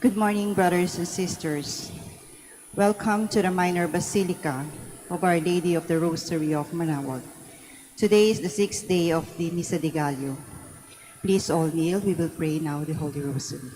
Good morning, brothers and sisters. Welcome to the Minor Basilica of Our Lady of the Rosary of Manaoag. Today is the 6th day of the Misa de Gallo. Please all kneel. We will pray now the Holy Rosary.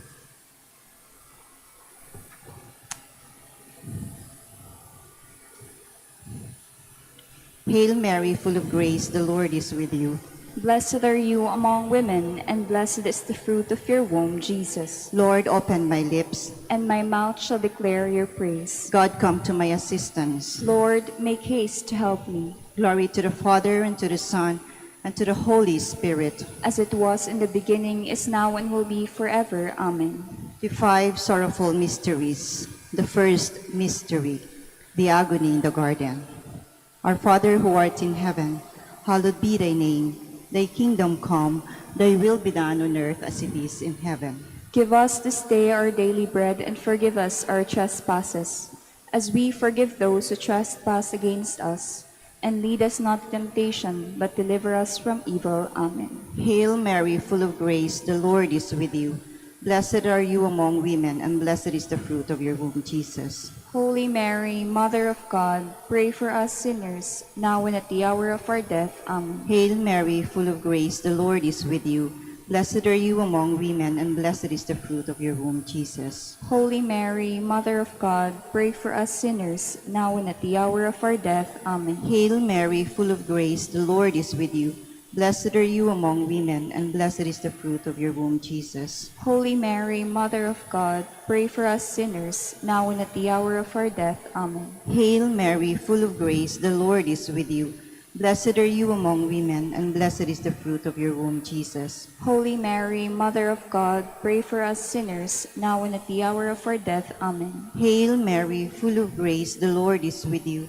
Hail Mary, full of grace, the Lord is with you. Blessed are you among women, and blessed is the fruit of your womb, Jesus. Lord, open my lips. And my mouth shall declare your praise. God, come to my assistance. Lord, make haste to help me. Glory to the Father, and to the Son, and to the Holy Spirit. As it was in the beginning, is now, and will be forever. Amen. The 5 sorrowful mysteries. The first mystery, the agony in the garden. Our Father who art in heaven, hallowed be thy name. Thy kingdom come, thy will be done on earth as it is in heaven. Give us this day our daily bread, and forgive us our trespasses, as we forgive those who trespass against us. And lead us not to temptation, but deliver us from evil. Amen. Hail Mary, full of grace, the Lord is with you. Blessed are you among women, and blessed is the fruit of your womb, Jesus. Holy Mary, Mother of God, pray for us sinners, now and at the hour of our death. Amen. Hail Mary, full of grace, the Lord is with you. Blessed are you among women, and blessed is the fruit of your womb, Jesus. Holy Mary, Mother of God, pray for us sinners, now and at the hour of our death. Amen. Hail Mary, full of grace, the Lord is with you. Blessed are you among women, and blessed is the fruit of your womb, Jesus. Holy Mary, Mother of God, pray for us sinners, now and at the hour of our death. Amen. Hail Mary, full of grace, the Lord is with you. Blessed are you among women, and blessed is the fruit of your womb, Jesus. Holy Mary, Mother of God, pray for us sinners, now and at the hour of our death. Amen. Hail Mary, full of grace, the Lord is with you.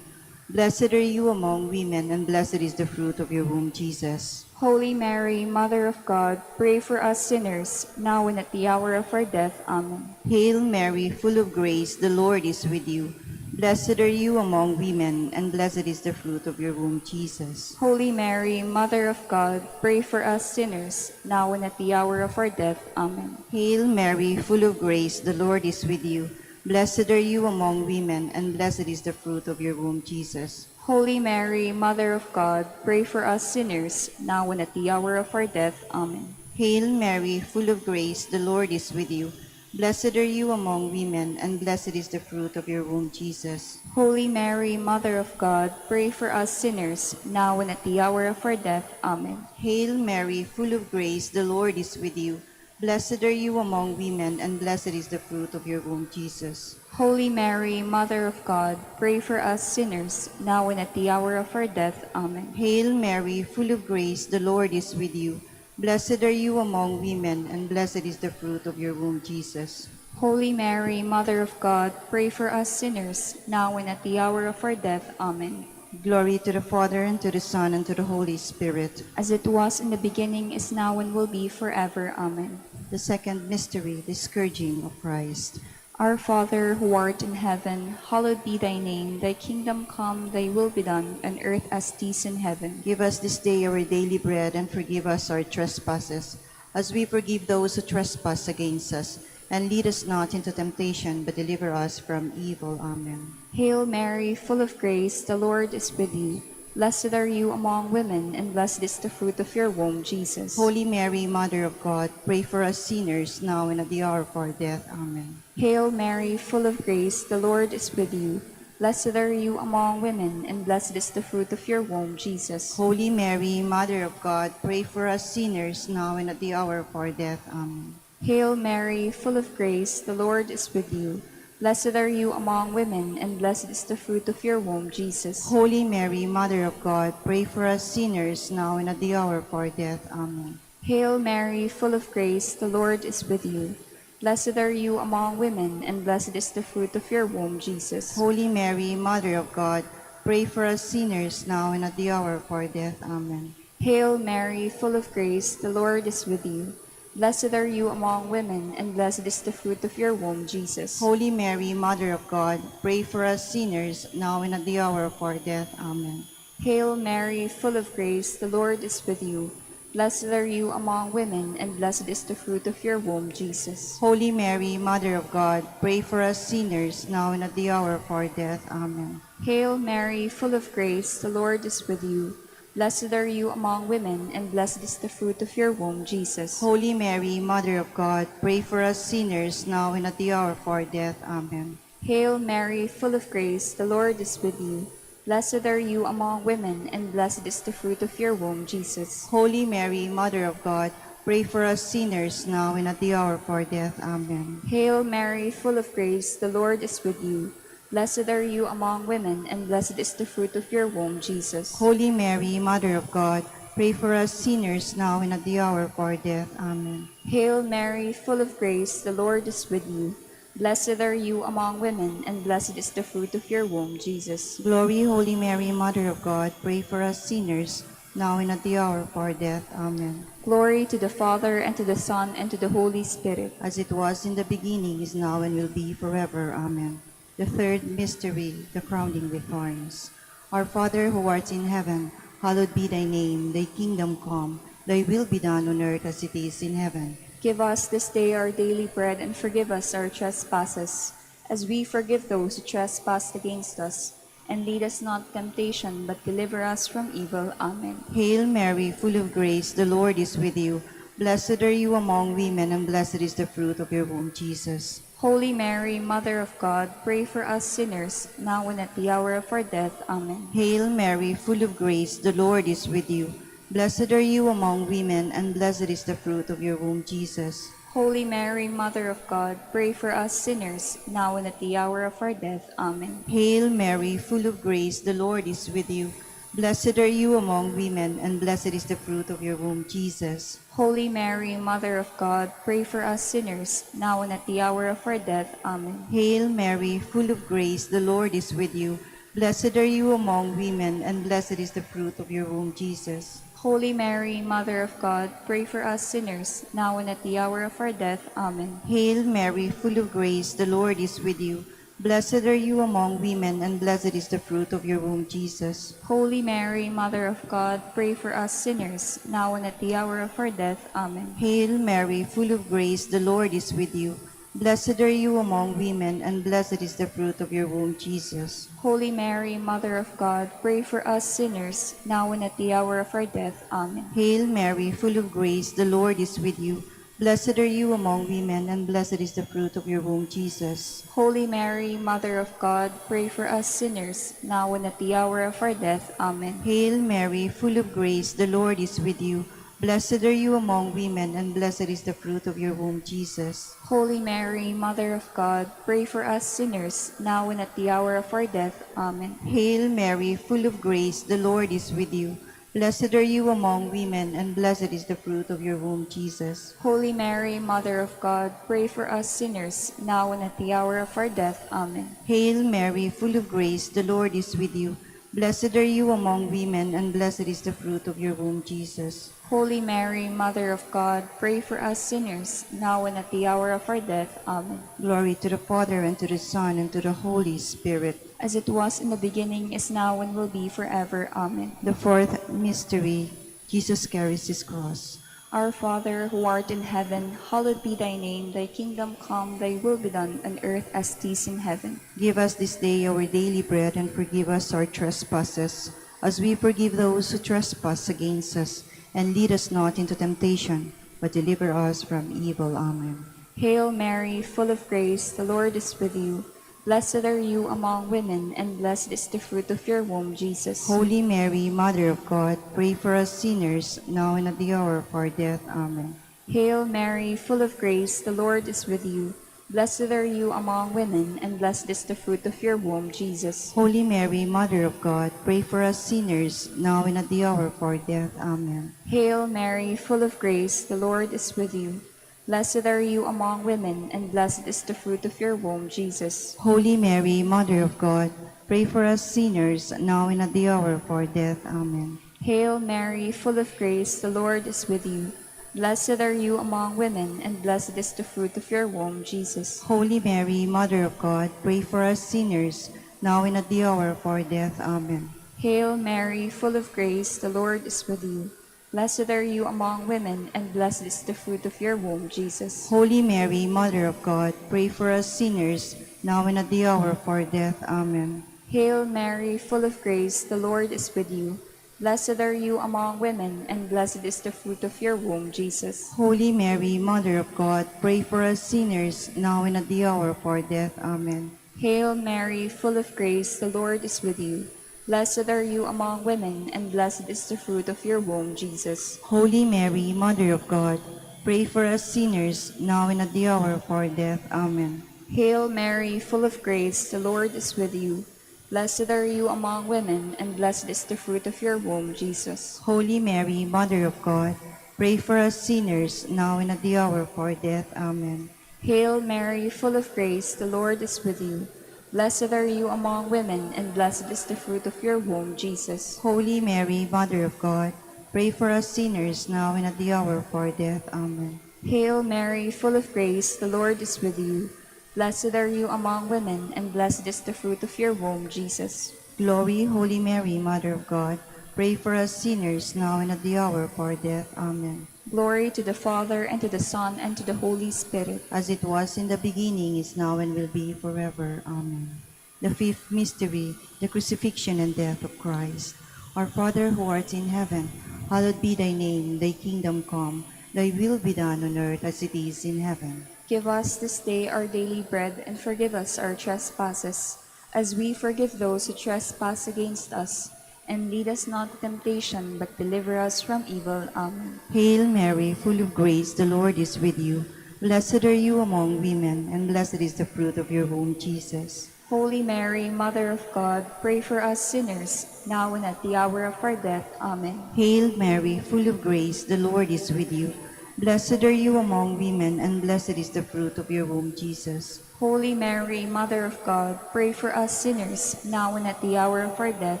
Blessed are you among women, and blessed is the fruit of your womb, Jesus. Holy Mary, Mother of God, pray for us sinners, now and at the hour of our death. Amen. Hail Mary, full of grace, the Lord is with you. Blessed are you among women, and blessed is the fruit of your womb, Jesus. Holy Mary, Mother of God, pray for us sinners, now and at the hour of our death. Amen. Hail Mary, full of grace, the Lord is with you. Blessed are you among women, and blessed is the fruit of your womb, Jesus. Holy Mary, Mother of God, pray for us sinners, now and at the hour of our death. Amen. Hail Mary, full of grace, the Lord is with you. Blessed are you among women, and blessed is the fruit of your womb, Jesus. Holy Mary, Mother of God, pray for us sinners, now and at the hour of our death. Amen. Hail Mary, full of grace, the Lord is with you. Blessed are you among women, and blessed is the fruit of your womb, Jesus. Holy Mary, Mother of God, pray for us sinners, now and at the hour of our death. Amen. Hail Mary, full of grace, the Lord is with you. Blessed are you among women, and blessed is the fruit of your womb, Jesus. Holy Mary, Mother of God, pray for us sinners, now and at the hour of our death. Amen. Glory to the Father, and to the Son, and to the Holy Spirit. As it was in the beginning, is now, and will be forever. Amen. The second mystery, the scourging of Christ. Our Father, who art in heaven, hallowed be thy name. Thy kingdom come, thy will be done, on earth as it is in heaven. Give us this day our daily bread, and forgive us our trespasses, as we forgive those who trespass against us. And lead us not into temptation, but deliver us from evil. Amen. Hail Mary, full of grace, the Lord is with you. Blessed are you among women, and blessed is the fruit of your womb, Jesus. Holy Mary, Mother of God, pray for us sinners, now and at the hour of our death. Amen. Hail Mary, full of grace, the Lord is with you. Blessed are you among women, and blessed is the fruit of your womb, Jesus. Holy Mary, Mother of God, pray for us sinners, now and at the hour of our death. Amen. Hail Mary, full of grace, the Lord is with you. Blessed are you among women, and blessed is the fruit of your womb, Jesus. Holy Mary, Mother of God, pray for us sinners, now and at the hour of our death. Amen. Hail Mary, full of grace, the Lord is with you. Blessed are you among women, and blessed is the fruit of your womb, Jesus. Holy Mary, Mother of God, pray for us sinners, now and at the hour of our death. Amen. Hail Mary, full of grace, the Lord is with you. Blessed are you among women, and blessed is the fruit of your womb, Jesus. Holy Mary, Mother of God, pray for us sinners, now and at the hour of our death. Amen. Hail Mary, full of grace, the Lord is with you. Blessed are you among women, and blessed is the fruit of your womb, Jesus. Holy Mary, Mother of God, pray for us sinners, now and at the hour of our death. Amen. Hail Mary, full of grace, the Lord is with you. Blessed are you among women, and blessed is the fruit of your womb, Jesus. Holy Mary, Mother of God, pray for us sinners, now and at the hour of our death. Amen. Hail Mary, full of grace, the Lord is with you. Blessed are you among women, and blessed is the fruit of your womb, Jesus. Holy Mary, Mother of God, pray for us sinners, now and at the hour of our death. Amen. Hail Mary, full of grace, the Lord is with you. Blessed are you among women, and blessed is the fruit of your womb, Jesus. Holy Mary, Mother of God, pray for us sinners, now and at the hour of our death. Amen. Hail Mary, full of grace, the Lord is with you. Blessed are you among women, and blessed is the fruit of your womb, Jesus. Glory, Holy Mary, Mother of God, pray for us sinners, now and at the hour of our death. Amen. Glory to the Father, and to the Son, and to the Holy Spirit. As it was in the beginning, is now, and will be forever. Amen. The third mystery, the crowning with thorns. Our Father who art in heaven, hallowed be thy name. Thy kingdom come, thy will be done on earth as it is in heaven. Give us this day our daily bread, and forgive us our trespasses, as we forgive those who trespass against us. And lead us not into temptation, but deliver us from evil. Amen. Hail Mary, full of grace, the Lord is with you. Blessed are you among women, and blessed is the fruit of your womb, Jesus. Holy Mary, Mother of God, pray for us sinners, now and at the hour of our death. Amen. Hail Mary, full of grace, the Lord is with you. Blessed are you among women, and blessed is the fruit of your womb, Jesus. Holy Mary, Mother of God, pray for us sinners, now and at the hour of our death. Amen. Hail Mary, full of grace, the Lord is with you. Blessed are you among women, and blessed is the fruit of your womb, Jesus. Holy Mary, Mother of God, pray for us sinners, now and at the hour of our death. Amen. Hail Mary, full of grace, the Lord is with you. Blessed are you among women, and blessed is the fruit of your womb, Jesus. Holy Mary, Mother of God, pray for us sinners, now and at the hour of our death. Amen. Hail Mary, full of grace, the Lord is with you. Blessed are you among women, and blessed is the fruit of your womb, Jesus. Holy Mary, Mother of God, pray for us sinners, now and at the hour of our death. Amen. Hail Mary, full of grace, the Lord is with you. Blessed are you among women, and blessed is the fruit of your womb, Jesus. Holy Mary, Mother of God, pray for us sinners, now and at the hour of our death. Amen. Hail Mary, full of grace, the Lord is with you. Blessed are you among women, and blessed is the fruit of your womb, Jesus. Holy Mary, Mother of God, pray for us sinners, now and at the hour of our death. Amen. Hail Mary, full of grace, the Lord is with you. Blessed are you among women, and blessed is the fruit of your womb, Jesus. Holy Mary, Mother of God, pray for us sinners, now and at the hour of our death. Amen. Hail Mary, full of grace, the Lord is with you. Blessed are you among women, and blessed is the fruit of your womb, Jesus. Holy Mary, Mother of God, pray for us sinners, now and at the hour of our death. Amen. Hail Mary, full of grace, the Lord is with you. Blessed are you among women, and blessed is the fruit of your womb, Jesus. Holy Mary, Mother of God, pray for us sinners, now and at the hour of our death. Amen. Glory to the Father, and to the Son, and to the Holy Spirit. As it was in the beginning, is now, and will be forever. Amen. The fourth mystery, Jesus carries his cross. Our Father, who art in heaven, hallowed be thy name. Thy kingdom come, thy will be done on earth as it is in heaven. Give us this day our daily bread, and forgive us our trespasses, as we forgive those who trespass against us. And lead us not into temptation, but deliver us from evil. Amen. Hail Mary, full of grace, the Lord is with you. Blessed are you among women, and blessed is the fruit of your womb, Jesus. Holy Mary, Mother of God, pray for us sinners, now and at the hour of our death. Amen. Hail Mary, full of grace, the Lord is with you. Blessed are you among women, and blessed is the fruit of your womb, Jesus. Holy Mary, Mother of God, pray for us sinners, now and at the hour of our death. Amen. Hail Mary, full of grace, the Lord is with you. Blessed are you among women, and blessed is the fruit of your womb, Jesus. Holy Mary, Mother of God, pray for us sinners, now and at the hour of our death. Amen. Hail Mary, full of grace, the Lord is with you. Blessed are you among women, and blessed is the fruit of your womb, Jesus. Holy Mary, Mother of God, pray for us sinners, now and at the hour of our death. Amen. Hail Mary, full of grace, the Lord is with you. Blessed are you among women, and blessed is the fruit of your womb, Jesus. Holy Mary, Mother of God, pray for us sinners, now and at the hour of our death. Amen. Hail Mary, full of grace, the Lord is with you. Blessed are you among women, and blessed is the fruit of your womb, Jesus. Holy Mary, Mother of God, pray for us sinners, now and at the hour of our death. Amen. Hail Mary, full of grace, the Lord is with you. Blessed are you among women, and blessed is the fruit of your womb, Jesus. Holy Mary, Mother of God, pray for us sinners, now and at the hour of our death. Amen. Hail Mary, full of grace, the Lord is with you. Blessed are you among women, and blessed is the fruit of your womb, Jesus. Holy Mary, Mother of God, pray for us sinners, now and at the hour of our death. Amen. Hail Mary, full of grace, the Lord is with you. Blessed are you among women, and blessed is the fruit of your womb, Jesus. Holy Mary, Mother of God, pray for us sinners, now and at the hour of our death. Amen. Hail Mary, full of grace, the Lord is with you. Blessed are you among women, and blessed is the fruit of your womb, Jesus. Glory, Holy Mary, Mother of God, pray for us sinners, now and at the hour of our death. Amen. Glory to the Father, and to the Son, and to the Holy Spirit. As it was in the beginning, is now, and will be forever. Amen. The fifth mystery, the crucifixion and death of Christ. Our Father who art in heaven, hallowed be thy name. Thy kingdom come, thy will be done on earth as it is in heaven. Give us this day our daily bread, and forgive us our trespasses, as we forgive those who trespass against us. And lead us not to temptation, but deliver us from evil. Amen. Hail Mary, full of grace, the Lord is with you. Blessed are you among women, and blessed is the fruit of your womb, Jesus. Holy Mary, Mother of God, pray for us sinners, now and at the hour of our death. Amen. Hail Mary, full of grace, the Lord is with you. Blessed are you among women, and blessed is the fruit of your womb, Jesus. Holy Mary, Mother of God, pray for us sinners, now and at the hour of our death.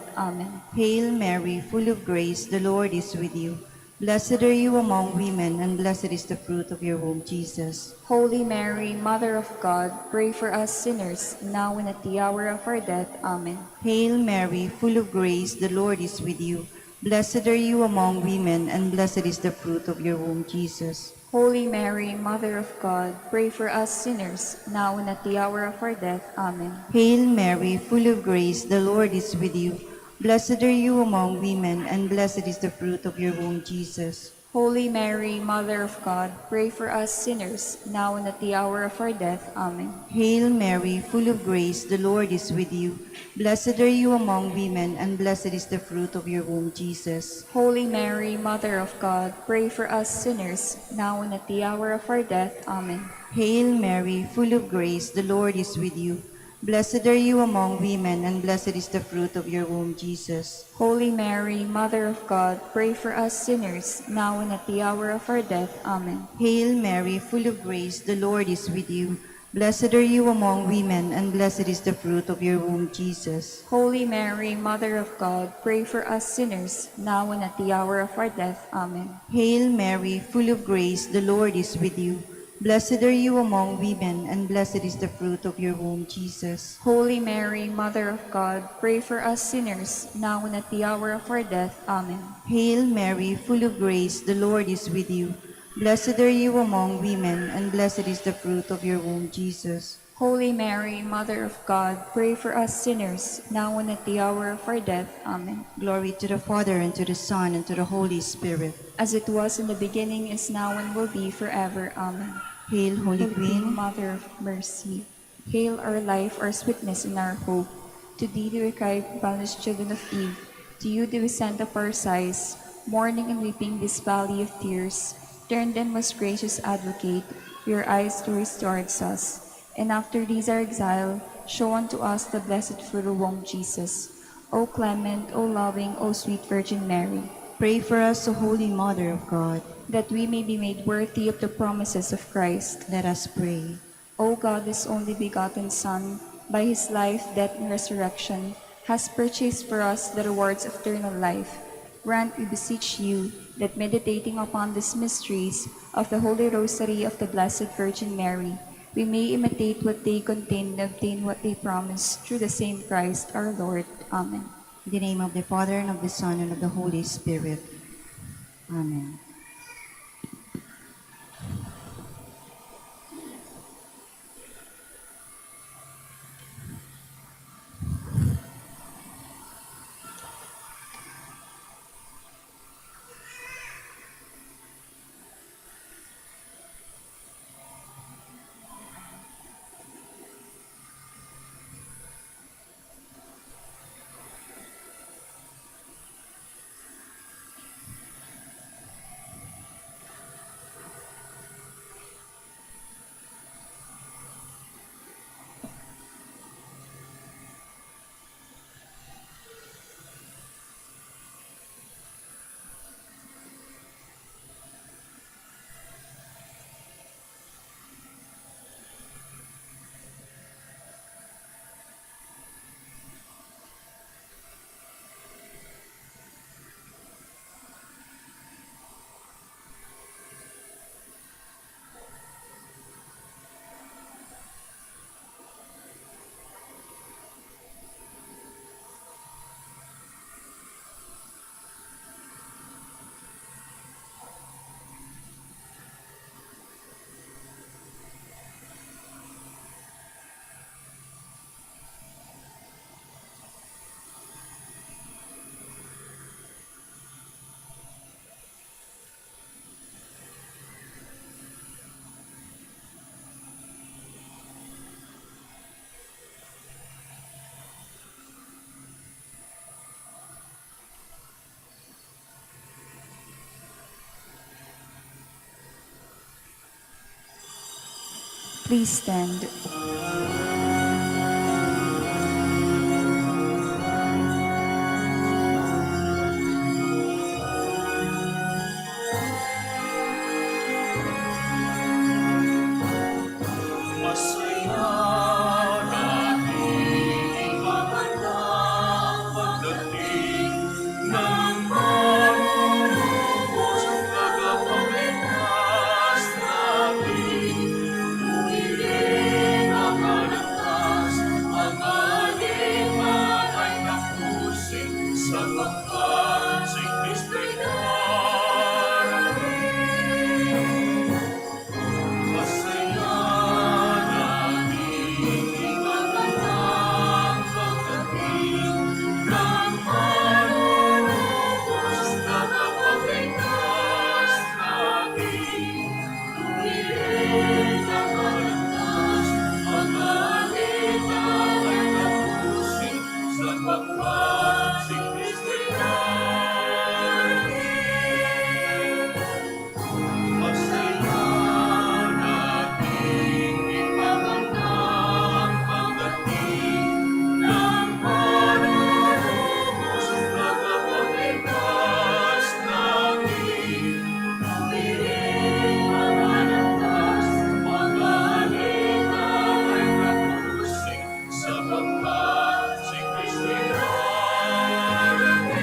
Amen. Hail Mary, full of grace, the Lord is with you. Blessed are you among women, and blessed is the fruit of your womb, Jesus. Holy Mary, Mother of God, pray for us sinners, now and at the hour of our death. Amen. Hail Mary, full of grace, the Lord is with you. Blessed are you among women, and blessed is the fruit of your womb, Jesus. Holy Mary, Mother of God, pray for us sinners, now and at the hour of our death. Amen. Hail Mary, full of grace, the Lord is with you. Blessed are you among women, and blessed is the fruit of your womb, Jesus. Holy Mary, Mother of God, pray for us sinners, now and at the hour of our death. Amen. Hail Mary, full of grace, the Lord is with you. Blessed are you among women, and blessed is the fruit of your womb, Jesus. Holy Mary, Mother of God, pray for us sinners, now and at the hour of our death. Amen. Hail Mary, full of grace, the Lord is with you. Blessed are you among women, and blessed is the fruit of your womb, Jesus. Holy Mary, Mother of God, pray for us sinners, now and at the hour of our death. Amen. Hail Mary, full of grace, the Lord is with you. Blessed are you among women, and blessed is the fruit of your womb, Jesus. Holy Mary, Mother of God, pray for us sinners, now and at the hour of our death. Amen. Hail Mary, full of grace, the Lord is with you. Blessed are you among women, and blessed is the fruit of your womb, Jesus. Holy Mary, Mother of God, pray for us sinners, now and at the hour of our death. Amen. Hail Mary, full of grace, the Lord is with you. Blessed are you among women, and blessed is the fruit of your womb, Jesus. Holy Mary, Mother of God, pray for us sinners, now and at the hour of our death. Amen. Glory to the Father, and to the Son, and to the Holy Spirit. As it was in the beginning, is now, and will be forever. Amen. Hail, Holy Queen. Mother of mercy. Hail our life, our sweetness, and our hope. To thee do we cry, banished children of Eve. To you do we send up our sighs, mourning and weeping this valley of tears. Turn then, most gracious Advocate, your eyes towards us. And after these our exile, show unto us the blessed fruit of womb, Jesus. O clement, O loving, O sweet Virgin Mary, Pray for us, O Holy Mother of God. that we may be made worthy of the promises of Christ. Let us pray. O God, His only begotten Son, by His life, death, and resurrection, has purchased for us the rewards of eternal life. Grant, we beseech you, that meditating upon these mysteries of the Holy Rosary of the Blessed Virgin Mary, we may imitate what they contain and obtain what they promise, through the same Christ our Lord. Amen. In the name of the Father, and of the Son, and of the Holy Spirit. Amen. Please stand. Masaya nating ipahandang pagdating ng marurugos ang tagapagligtas natin. Humiling ang kaligtas, ang aliman ay napusin sapagkat si Kristo'y darating. Masaya nating ipahandang pagdating ng marurugos ang tagapagligtas natin. Humiling ang kaligtas, ang aliman ay napusin sapagkat si Kristo'y darating. Masaya nating ipahandang pagdating ng marurugos ang tagapagligtas natin. Humiling ang kaligtas, ang aliman ay napusin sapagkat si Kristo'y darating.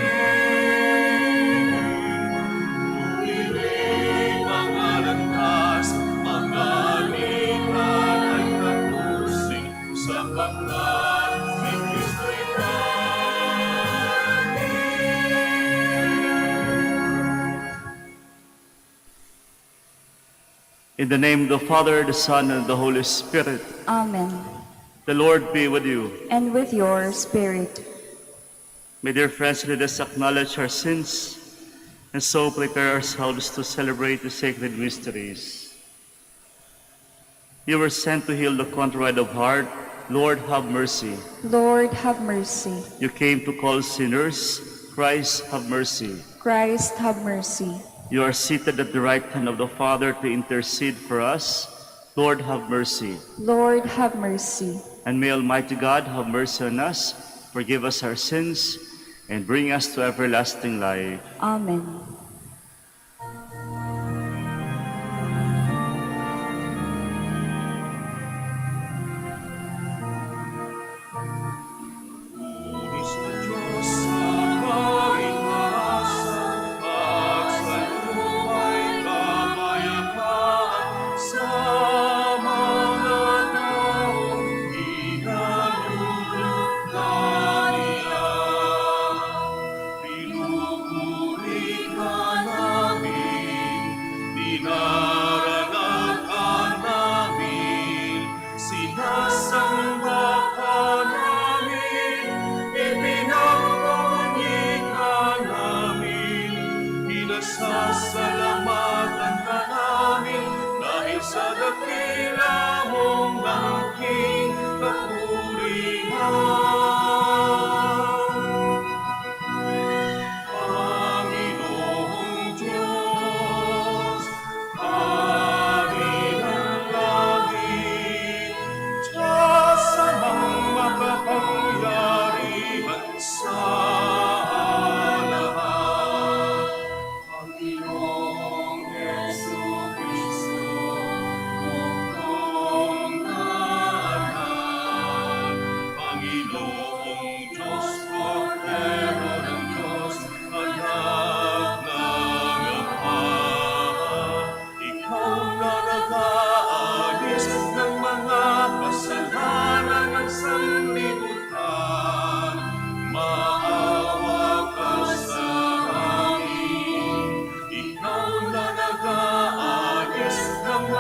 Humiling ang kaligtas, ang aliman ay napusin sapagkat si Kristo'y darating. In the name of the Father, the Son, and the Holy Spirit, Amen. the Lord be with you. And with your spirit. My dear friends, let us acknowledge our sins and so prepare ourselves to celebrate the sacred mysteries. You were sent to heal the contrite of heart. Lord, have mercy. Lord, have mercy. You came to call sinners. Christ, have mercy. Christ, have mercy. You are seated at the right hand of the Father to intercede for us. Lord, have mercy. Lord, have mercy. And may Almighty God have mercy on us, forgive us our sins, and bring us to everlasting life. Amen. Puris na Diyos sa kaligtasan, pagsalubay kapayapaan sa mga taong inalulugdan niya. Pinupuri ka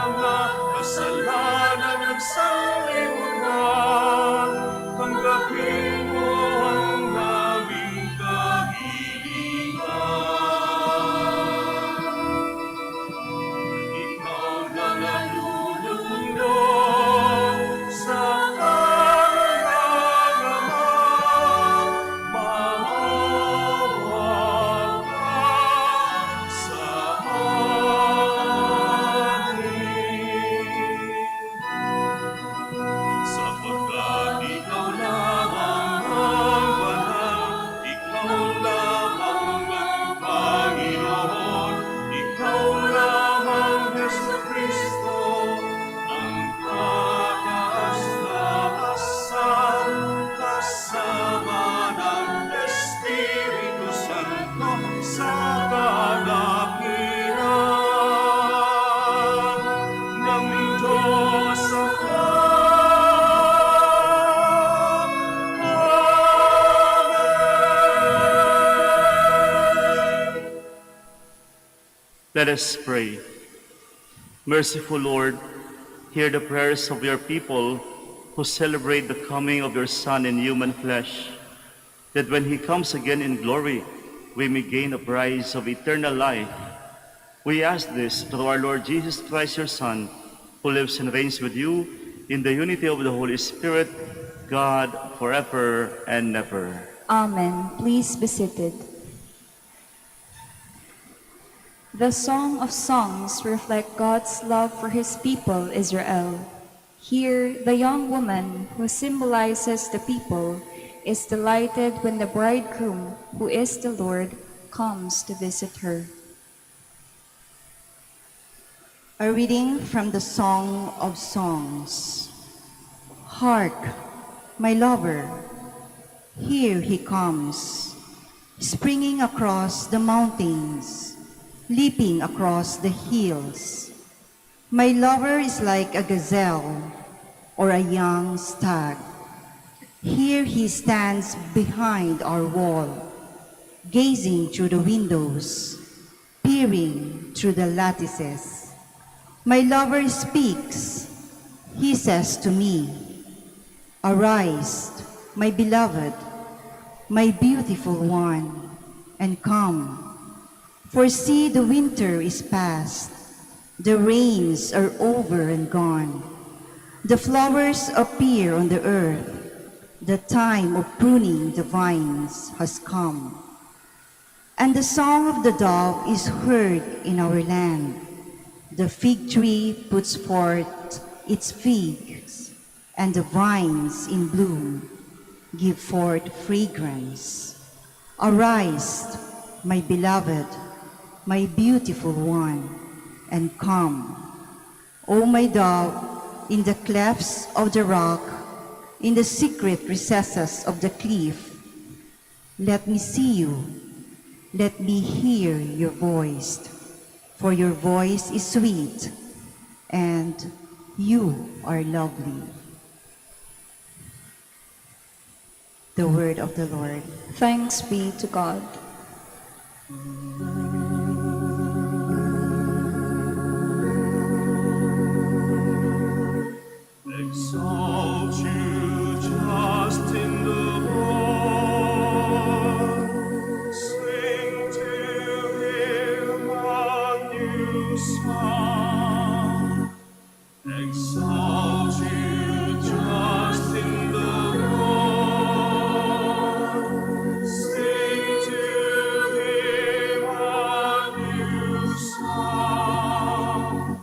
mga kasalanan ng sanlibutan. Tanggapin mo ang aming kahilingan. Ikaw na nalulunod sa karangaman. Maawa ka sa amin. Sapagkat ikaw lamang ang banal, ikaw lamang ang Panginoon, ikaw lamang Jesucristo, ang kataas-taasan, kasama ng Espiritu Santo sa kadakilan ng Diyos Ama. Let us pray. Merciful Lord, hear the prayers of your people who celebrate the coming of your Son in human flesh, that when he comes again in glory, we may gain a prize of eternal life. We ask this through our Lord Jesus Christ, your Son, who lives and reigns with you in the unity of the Holy Spirit, God, forever and ever. Amen. Please be seated. The Song of Songs reflect God's love for his people, Israel. Here, the young woman who symbolizes the people is delighted when the bridegroom, who is the Lord, comes to visit her. A reading from the Song of Songs. Hark, my lover, here he comes, springing across the mountains, leaping across the hills. My lover is like a gazelle or a young stag. Here he stands behind our wall, gazing through the windows, peering through the lattices. My lover speaks. He says to me, "Arise, my beloved, my beautiful one, and come. For see, the winter is past, the rains are over and gone. The flowers appear on the earth, the time of pruning the vines has come. And the song of the dove is heard in our land. The fig tree puts forth its figs, and the vines in bloom give forth fragrance. Arise, my beloved, my beautiful one, and come. O my dove, in the clefts of the rock, in the secret recesses of the cliff, let me see you, let me hear your voice, for your voice is sweet, and you are lovely." The word of the Lord. Thanks be to God. Exalt you just in the Lord. Sing to him a new song. Exalt you just in the Lord. Sing to him a new song.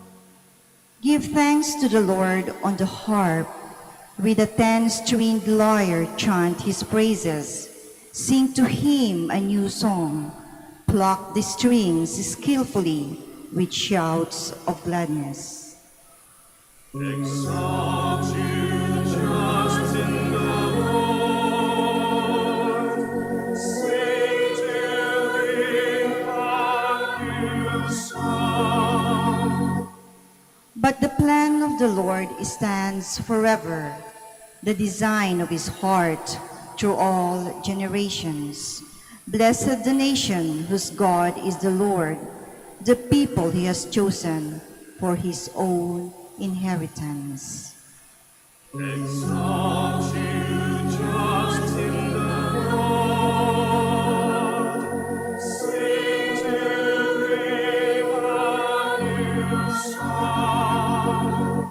Give thanks to the Lord on the harp. With a 10-stringed lyre chant his praises. Sing to him a new song. Pluck the strings skillfully with shouts of gladness. Exalt you just in the Lord. Sing to him a new song. But the plan of the Lord stands forever, the design of his heart through all generations. Blessed the nation whose God is the Lord, the people he has chosen, for his own inheritance. Exalt you just in the Lord. Sing till him a new song.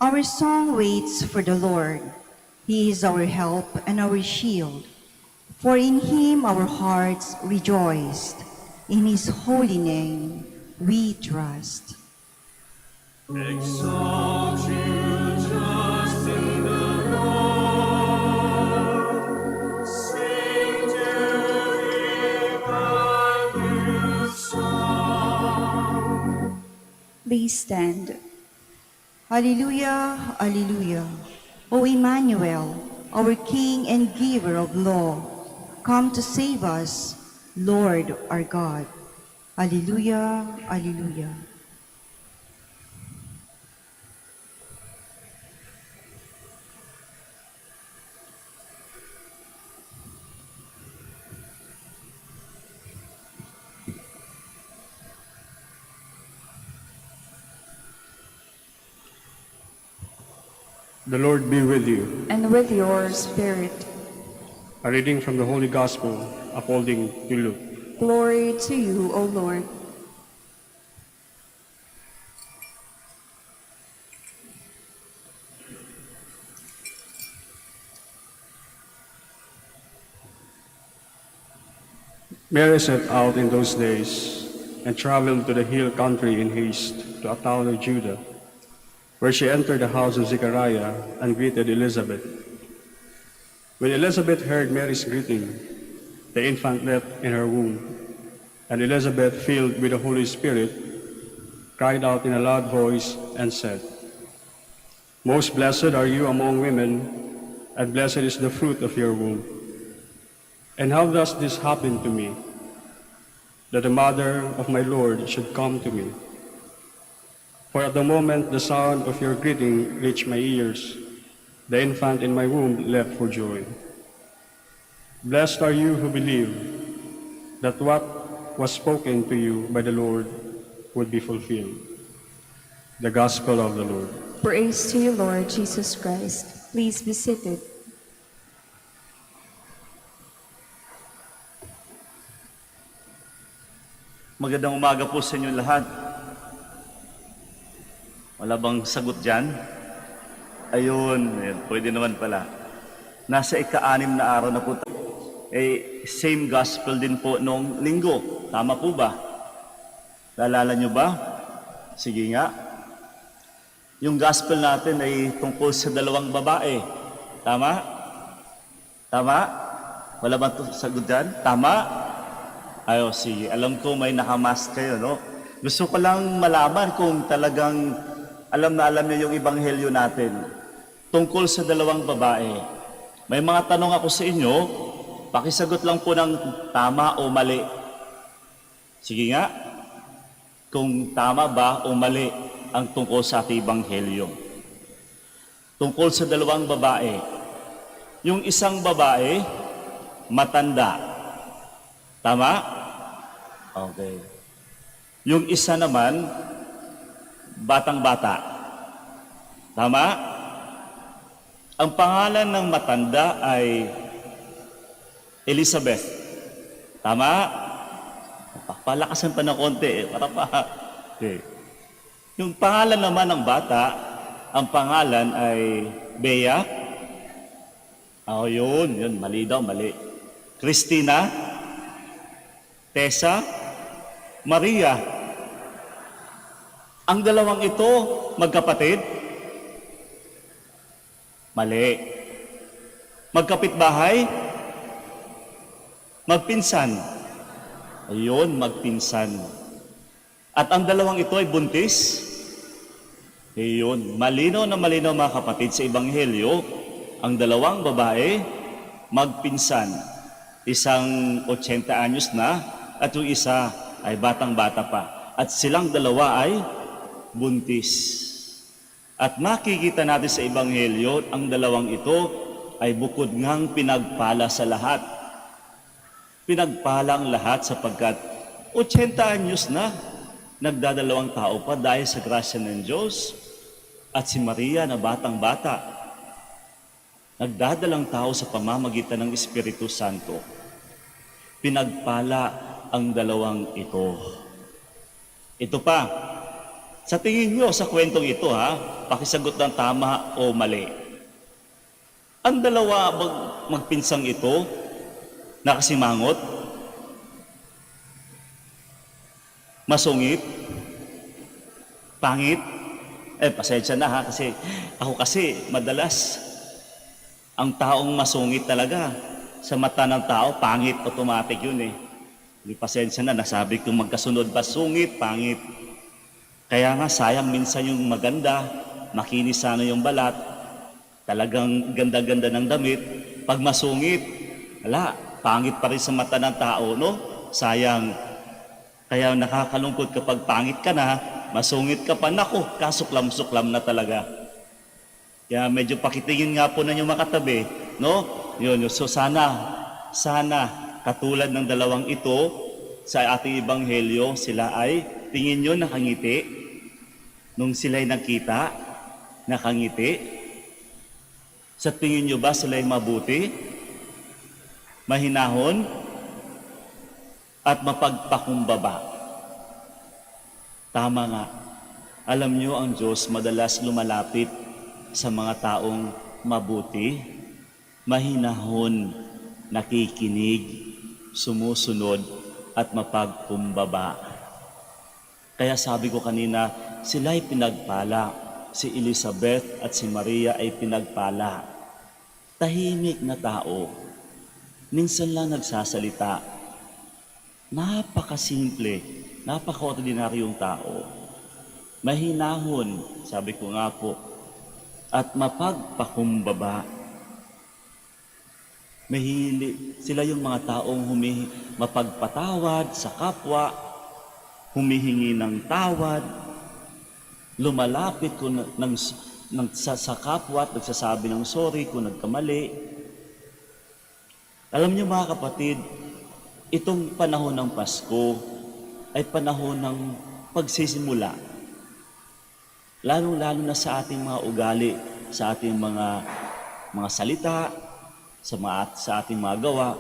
Our song waits for the Lord. He is our help and our shield. For in him our hearts rejoiced. In his holy name we trust. Exalt you just in the Lord. Sing till him a new song. Please stand. Alleluia, alleluia. O Emmanuel, our King and giver of law, come to save us, Lord our God. Alleluia, alleluia. The Lord be with you. And with your spirit. A reading from the Holy Gospel according to Luke. Glory to you, O Lord. Mary set out in those days and traveled to the hill country in haste to a town of Judah, where she entered the house of Zechariah and greeted Elizabeth. When Elizabeth heard Mary's greeting, the infant leapt in her womb, and Elizabeth, filled with the Holy Spirit, cried out in a loud voice and said, "Most blessed are you among women, and blessed is the fruit of your womb. And how does this happen to me, that the mother of my Lord should come to me? For at the moment the sound of your greeting reached my ears, the infant in my womb leapt for joy. Blessed are you who believe that what was spoken to you by the Lord would be fulfilled." The Gospel of the Lord. Praise to you, Lord Jesus Christ. Please be seated. Magandang umaga po sa inyo lahat. Wala bang sagot dyan? Ayun, pwede naman pala. Nasa ika-6 na araw na po tayo. Same gospel din po noong linggo. Tama po ba? Naalala nyo ba? Sige nga. Yung gospel natin ay tungkol sa 2 babae. Tama? Tama? Wala bang sagot dyan? Tama? Ayo, sige. Alam ko may nakamask kayo, no? Gusto ko lang malaman kung talagang alam na alam niyo yung ebanghelyo natin. Tungkol sa 2 babae. May mga tanong ako sa inyo, pakisagot lang po ng tama o mali. Sige nga, kung tama ba o mali ang tungkol sa ating ebanghelyo. Tungkol sa 2 babae. Yung isang babae, matanda. Tama? Okay. Yung isa naman, batang-bata. Tama? Ang pangalan ng matanda ay Elizabeth. Tama? Palakasan pa ng konti para pa. Okay. Yung pangalan naman ng bata, ang pangalan ay Bea. Yun. Mali daw, mali. Christina, Tessa, Maria. Ang dalawang ito, magkapatid? Mali. Magkapitbahay? Magpinsan? Ayun, magpinsan. At ang dalawang ito ay buntis? Ayun, malinaw na malinaw mga kapatid sa Ebanghelyo, ang dalawang babae, magpinsan. Isang 80 anyos na, at yung isa ay batang-bata pa. At silang dalawa ay buntis. At makikita natin sa Ebanghelyo, ang dalawang ito ay bukod ngang pinagpala sa lahat. Pinagpala ang lahat sapagkat 80 anyos na. nagdadalawang tao pa dahil sa grasya ng Diyos, at si Maria na batang-bata, nagdadalang tao sa pamamagitan ng Espiritu Santo. Pinagpala ang dalawang ito. Ito pa, sa tingin nyo sa kwentong ito pakisagot ng tama o mali. Ang dalawa magpinsang ito, nakasimangot, masungit, pangit, pasensya na kasi ako madalas ang taong masungit talaga sa mata ng tao, pangit, automatic yun Di pasensya na, nasabi kong magkasunod ba, sungit, pangit. Kaya nga sayang minsan yung maganda, makinis sana yung balat, talagang ganda-ganda ng damit, pag masungit, pangit pa rin sa mata ng tao, no? Sayang. Kaya nakakalungkot kapag pangit ka na, masungit ka pa, naku, kasuklam-suklam na talaga. Kaya medyo pakitingin nga po na yung makatabi, no? Yun. So sana, katulad ng dalawang ito, sa ating ebanghelyo, sila ay, tingin nyo, nakangiti. Nung sila'y nakita, nakangiti. Sa tingin nyo ba sila'y mabuti, mahinahon, at mapagpakumbaba? Tama nga. Alam nyo, ang Diyos madalas lumalapit sa mga taong mabuti, mahinahon, nakikinig, sumusunod, at mapagkumbaba. Kaya sabi ko kanina, sila'y pinagpala. Si Elizabeth at si Maria ay pinagpala. Tahimik na tao. Minsan lang nagsasalita. Napakasimple, napaka-ordinaryong tao. Mahinahon, sabi ko nga po, at mapagpakumbaba. Sila yung mga taong mapagpatawad sa kapwa, humihingi ng tawad, lumalapit sa kapwa at nagsasabi ng sorry kung nagkamali. Alam niyo mga kapatid, itong panahon ng Pasko ay panahon ng pagsisimula. Lalong-lalo na sa ating mga ugali, sa ating mga salita, sa ating mga gawa.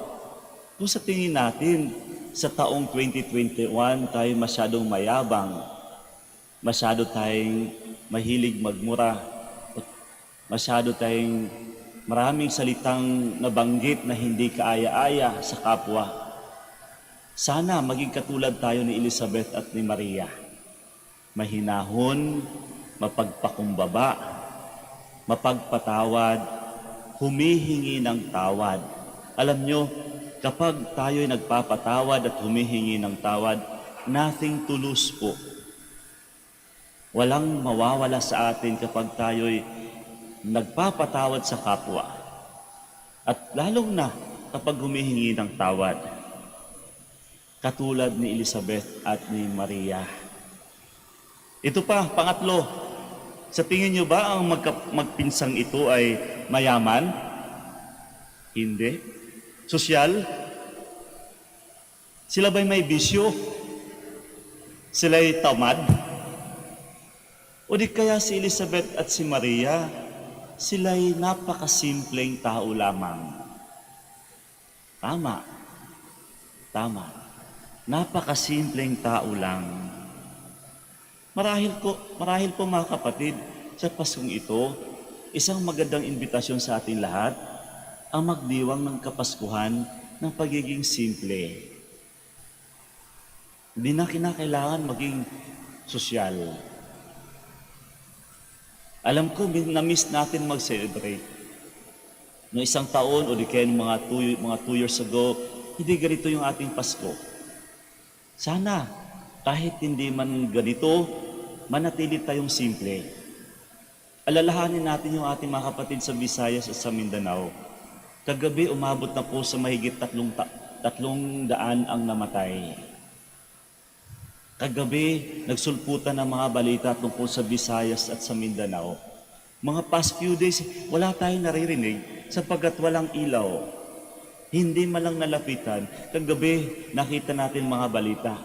Kung sa tingin natin, sa taong 2021, tayo masyadong mayabang, masyado tayong mahilig magmura, masyado tayong maraming salitang nabanggit na hindi kaaya-aya sa kapwa. Sana maging katulad tayo ni Elizabeth at ni Maria. Mahinahon, mapagpakumbaba, mapagpatawad, humihingi ng tawad. Alam nyo, kapag tayo'y nagpapatawad at humihingi ng tawad, nothing to lose po. Walang mawawala sa atin kapag tayo'y nagpapatawad sa kapwa. At lalong na kapag humihingi ng tawad. Katulad ni Elizabeth at ni Maria. Ito pa, pangatlo. Sa tingin nyo ba ang magpinsang ito ay mayaman? Hindi. Sosyal? Sila ba'y may bisyo? Sila'y tamad? O di kaya si Elizabeth at si Maria, sila'y napakasimpleng tao lamang? Tama. Napakasimpleng tao lang. Marahil po mga kapatid, sa Paskong ito, isang magandang imbitasyon sa ating lahat ang magdiwang ng Kapaskuhan ng pagiging simple. Hindi na kinakailangan maging sosyal. Alam ko, na-miss natin mag-celebrate. Noong isang taon o di kaya mga 2 years ago, hindi ganito yung ating Pasko. Sana, kahit hindi man ganito, manatili tayong simple. Alalahanin natin yung ating mga kapatid sa Visayas at sa Mindanao. Kagabi, umabot na po sa mahigit 300 ang namatay. Kagabi, nagsulputan ng mga balita tungkol sa Visayas at sa Mindanao. Mga past few days, wala tayong naririnig sapagkat walang ilaw. Hindi man lang nalapitan. Kagabi, nakita natin mga balita.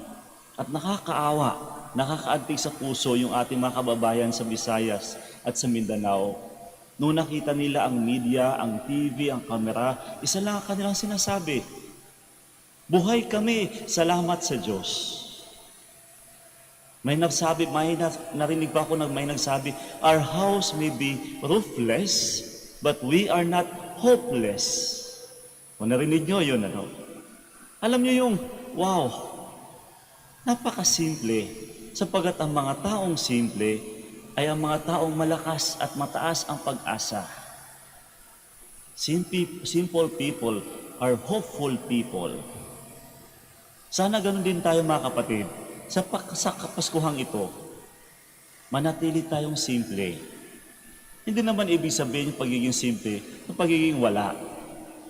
At nakakaawa nakakaantig sa puso yung ating mga kababayan sa Visayas at sa Mindanao. Noong nakita nila ang media, ang TV, ang kamera, isa lang ang kanilang sinasabi, buhay kami, salamat sa Diyos. May narinig pa ako may nagsabi, our house may be roofless, but we are not hopeless. Kung narinig nyo yun, ano? Alam nyo yung, wow, napakasimple. Sapagkat ang mga taong simple ay ang mga taong malakas at mataas ang pag-asa. Simple people are hopeful people. Sana ganun din tayo mga kapatid. Sa Kapaskuhang ito, manatili tayong simple. Hindi naman ibig sabihin yung pagiging simple, yung pagiging wala.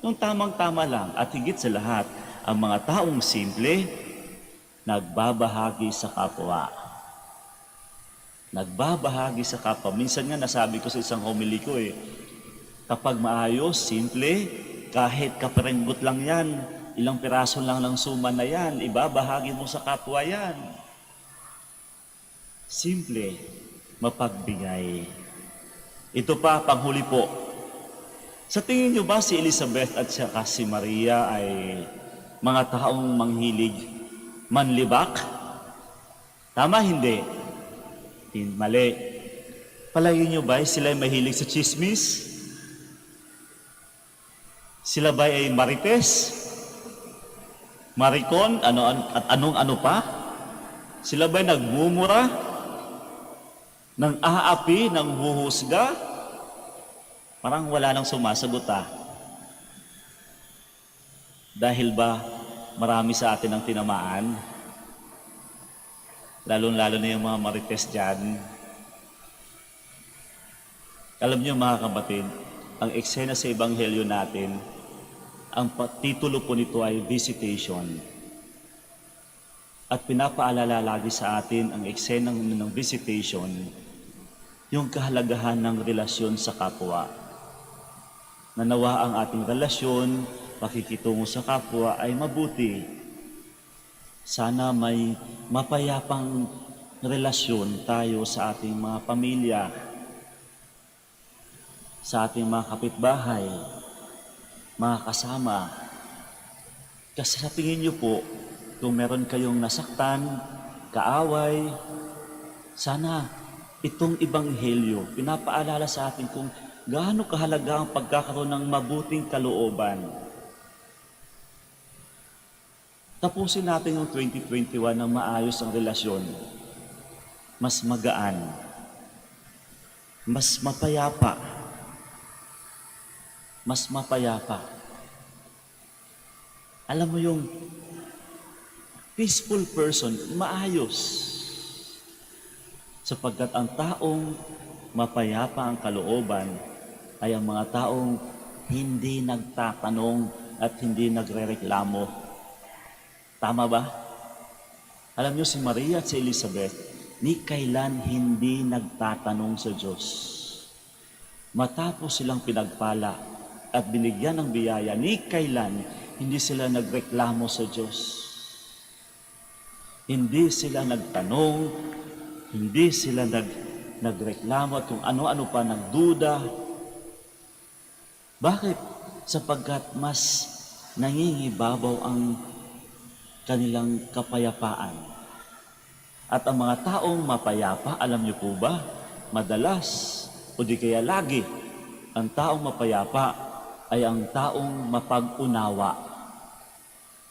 Yung tamang-tama lang at higit sa lahat, ang mga taong simple, nagbabahagi sa kapwa. Nagbabahagi sa kapwa. Minsan nga nasabi ko sa isang homily ko kapag maayos, simple, kahit kaperenggot lang yan, ilang piraso lang ng suma na yan, ibabahagi mo sa kapwa yan. Simple, mapagbigay. Ito pa, panghuli po. Sa tingin nyo ba si Elizabeth at saka si Maria ay mga taong manghilig, manlibak? Tama, hindi? Mali. Palagi nyo ba sila ay mahilig sa chismis? Sila ba ay marites? Marikon? Anong pa? Sila ba ay nagmumura? Nang aapi? Nang huhusga? Parang wala nang sumasagot Dahil ba marami sa atin ang tinamaan? Lalo-lalo na yung mga marites dyan. Alam niyo mga kapatid, ang eksena sa Ebanghelyo natin, ang titulo po nito ay visitation. At pinapaalala lagi sa atin ang eksena ng visitation, yung kahalagahan ng relasyon sa kapwa. Nanawa ang ating relasyon, pakikitungo sa kapwa ay mabuti. Sana may mapayapang relasyon tayo sa ating mga pamilya, sa ating mga kapitbahay, mga kasama. Kasi sa tingin niyo po, kung meron kayong nasaktan, kaaway, sana itong Ebanghelyo pinapaalala sa atin kung gaano kahalaga ang pagkakaroon ng mabuting kalooban. Tapusin natin yung 2021 ng maayos ang relasyon. Mas magaan. Mas mapayapa. Mas mapayapa. Alam mo yung peaceful person, maayos. Sapagkat ang taong mapayapa ang kalooban ay ang mga taong hindi nagtatanong at hindi nagrereklamo. Tama ba? Alam niyo si Maria at si Elizabeth, ni kailan hindi nagtatanong sa Diyos. Matapos silang pinagpala at binigyan ng biyaya, ni kailan hindi sila nagreklamo sa Diyos. Hindi sila nagtanong, hindi sila nagreklamo at kung ano-ano pa, nagduda. Bakit? Sapagkat mas nangingibabaw ang kanilang kapayapaan. At ang mga taong mapayapa, alam niyo po ba, madalas o di kaya lagi, ang taong mapayapa ay ang taong mapag-unawa.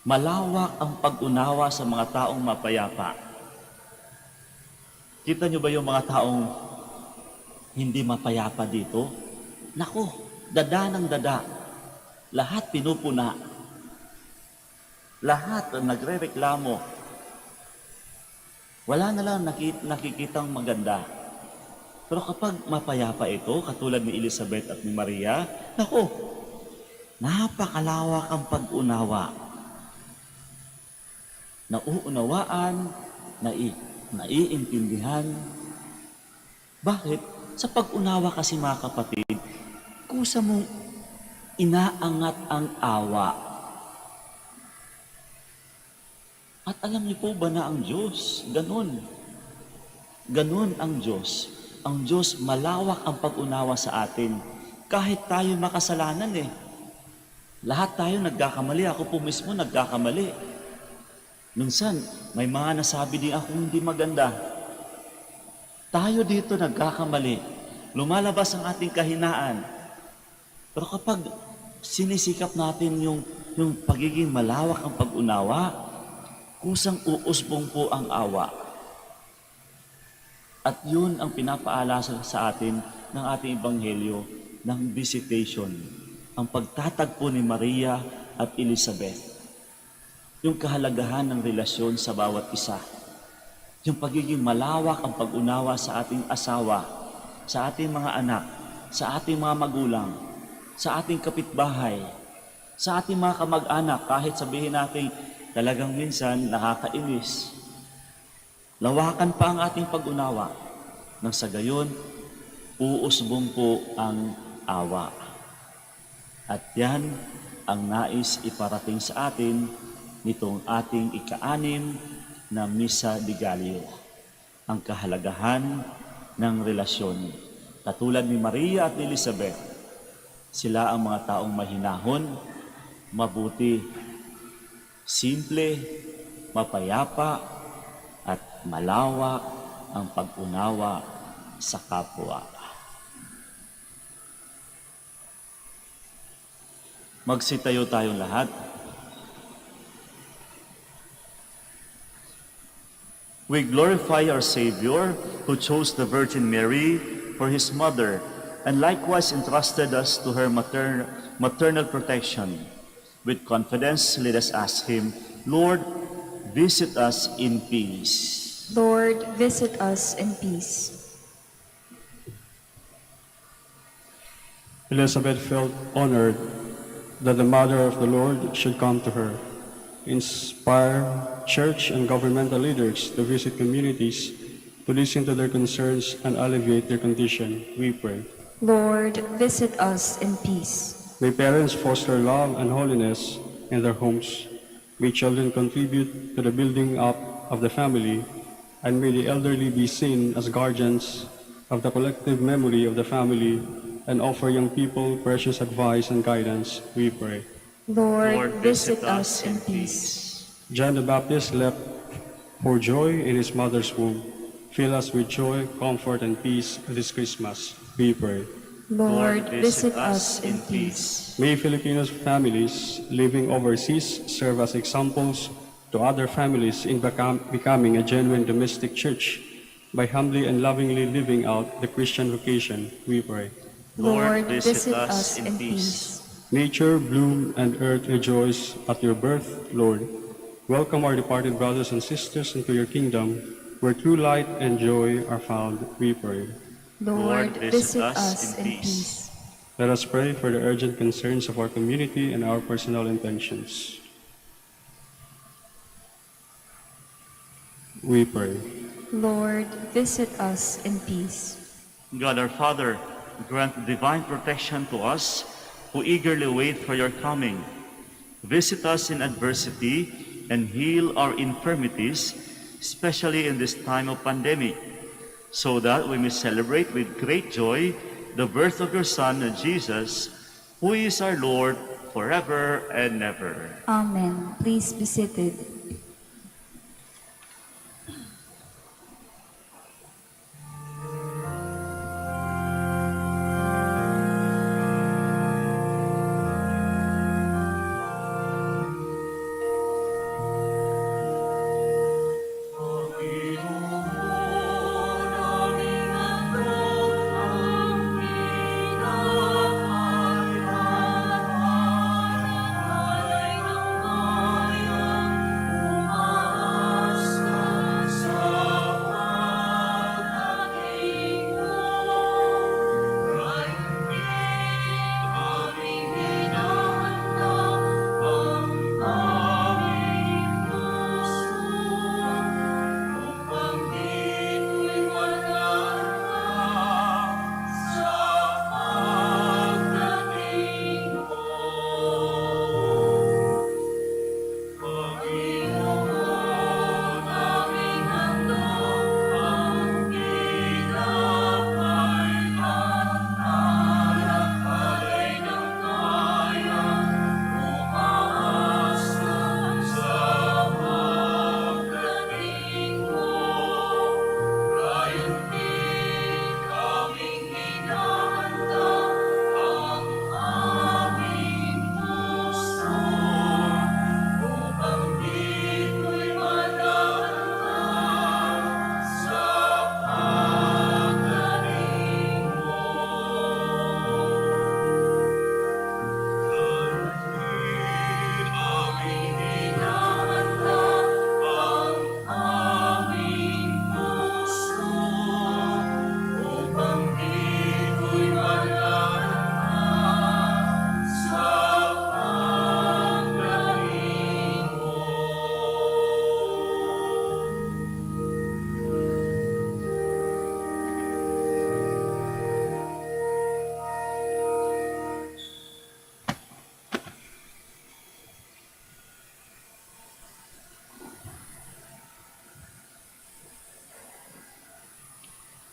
Malawak ang pag-unawa sa mga taong mapayapa. Kita niyo ba yung mga taong hindi mapayapa dito? Naku, dada ng dada. Lahat pinupuna. Lahat nagre-reklamo. Wala na lang nakikitang maganda. Pero kapag mapayapa ito, katulad ni Elizabeth at ni Maria, naku, napakalawak ang pag-unawa. Nauunawaan, naiintindihan. Bakit? Sa pag-unawa kasi mga kapatid, kusa mong inaangat ang awa. At alam niyo po ba na ang Diyos, ganun. Ganun ang Diyos. Ang Diyos malawak ang pag-unawa sa atin. Kahit tayo makasalanan eh. Lahat tayo nagkakamali. Ako po mismo nagkakamali. Minsan, may mga nasabi din ako hindi maganda. Tayo dito nagkakamali. Lumalabas ang ating kahinaan. Pero kapag sinisikap natin yung pagiging malawak ang pag-unawa, kusang uusbong po ang awa. At yun ang pinapaalala sa atin ng ating Ebanghelyo ng visitation, ang pagtatagpo ni Maria at Elizabeth. Yung kahalagahan ng relasyon sa bawat isa. Yung pagiging malawak ang pag-unawa sa ating asawa, sa ating mga anak, sa ating mga magulang, sa ating kapitbahay, sa ating mga kamag-anak, kahit sabihin natin talagang minsan nakakainis. Lawakan pa ang ating pag-unawa. Nang sa gayon, uusbong po ang awa. At yan ang nais iparating sa atin nitong ating ika-6 na Misa de Gallo. Ang kahalagahan ng relasyon. Katulad ni Maria at Elizabeth, sila ang mga taong mahinahon, mabuti, simple, mapayapa, at malawak ang pag-unawa sa kapwa. Magsitayo tayong lahat. We glorify our Savior, who chose the Virgin Mary for His mother, and likewise entrusted us to her maternal protection. With confidence, let us ask Him, Lord, visit us in peace. Lord, visit us in peace. Elizabeth felt honored that the mother of the Lord should come to her. Inspire church and governmental leaders to visit communities to listen to their concerns and alleviate their condition, we pray. Lord, visit us in peace. May parents foster love and holiness in their homes. May children contribute to the building up of the family, and may the elderly be seen as guardians of the collective memory of the family and offer young people precious advice and guidance, we pray. Lord, visit us in peace. John the Baptist leapt for joy in his mother's womb. Fill us with joy, comfort, and peace this Christmas, we pray. Lord, visit us in peace. May Filipino families living overseas serve as examples to other families in becoming a genuine domestic church by humbly and lovingly living out the Christian vocation, we pray. Lord, visit us in peace. Nature bloom and earth rejoice at your birth, Lord. Welcome our departed brothers and sisters into your kingdom, where true light and joy are found, we pray. Lord, visit us in peace. Let us pray for the urgent concerns of our community and our personal intentions. We pray. Lord, visit us in peace. God our Father, grant divine protection to us who eagerly wait for your coming. Visit us in adversity and heal our infirmities, especially in this time of pandemic, so that we may celebrate with great joy the birth of your Son, Jesus, who is our Lord forever and ever. Amen. Please be seated.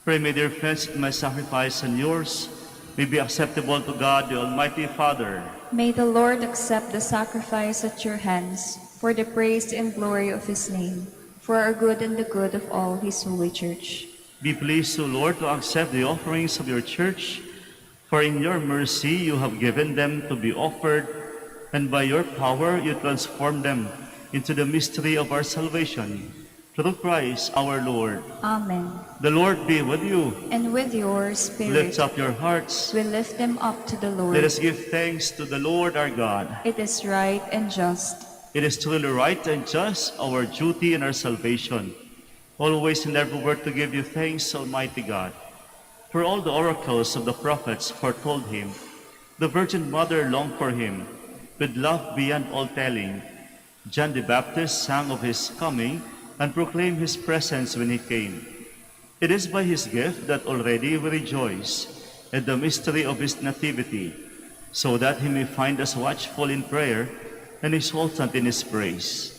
Pray, my dear friends, that my sacrifice and yours may be acceptable to God, the Almighty Father. May the Lord accept the sacrifice at your hands for the praise and glory of his name, for our good and the good of all his holy church. Be pleased, O Lord, to accept the offerings of your church, for in your mercy you have given them to be offered, and by your power you transform them into the mystery of our salvation. Through Christ our Lord. Amen. The Lord be with you. And with your spirit, Lift up your hearts. we lift them up to the Lord. Let us give thanks to the Lord our God. It is right and just. It is truly right and just, our duty and our salvation, always and everywhere to give you thanks, Almighty God. For all the oracles of the prophets foretold him, the Virgin Mother longed for him, with love beyond all telling. John the Baptist sang of his coming and proclaimed his presence when he came. It is by his gift that already we rejoice at the mystery of his nativity, so that he may find us watchful in prayer and exultant in his praise.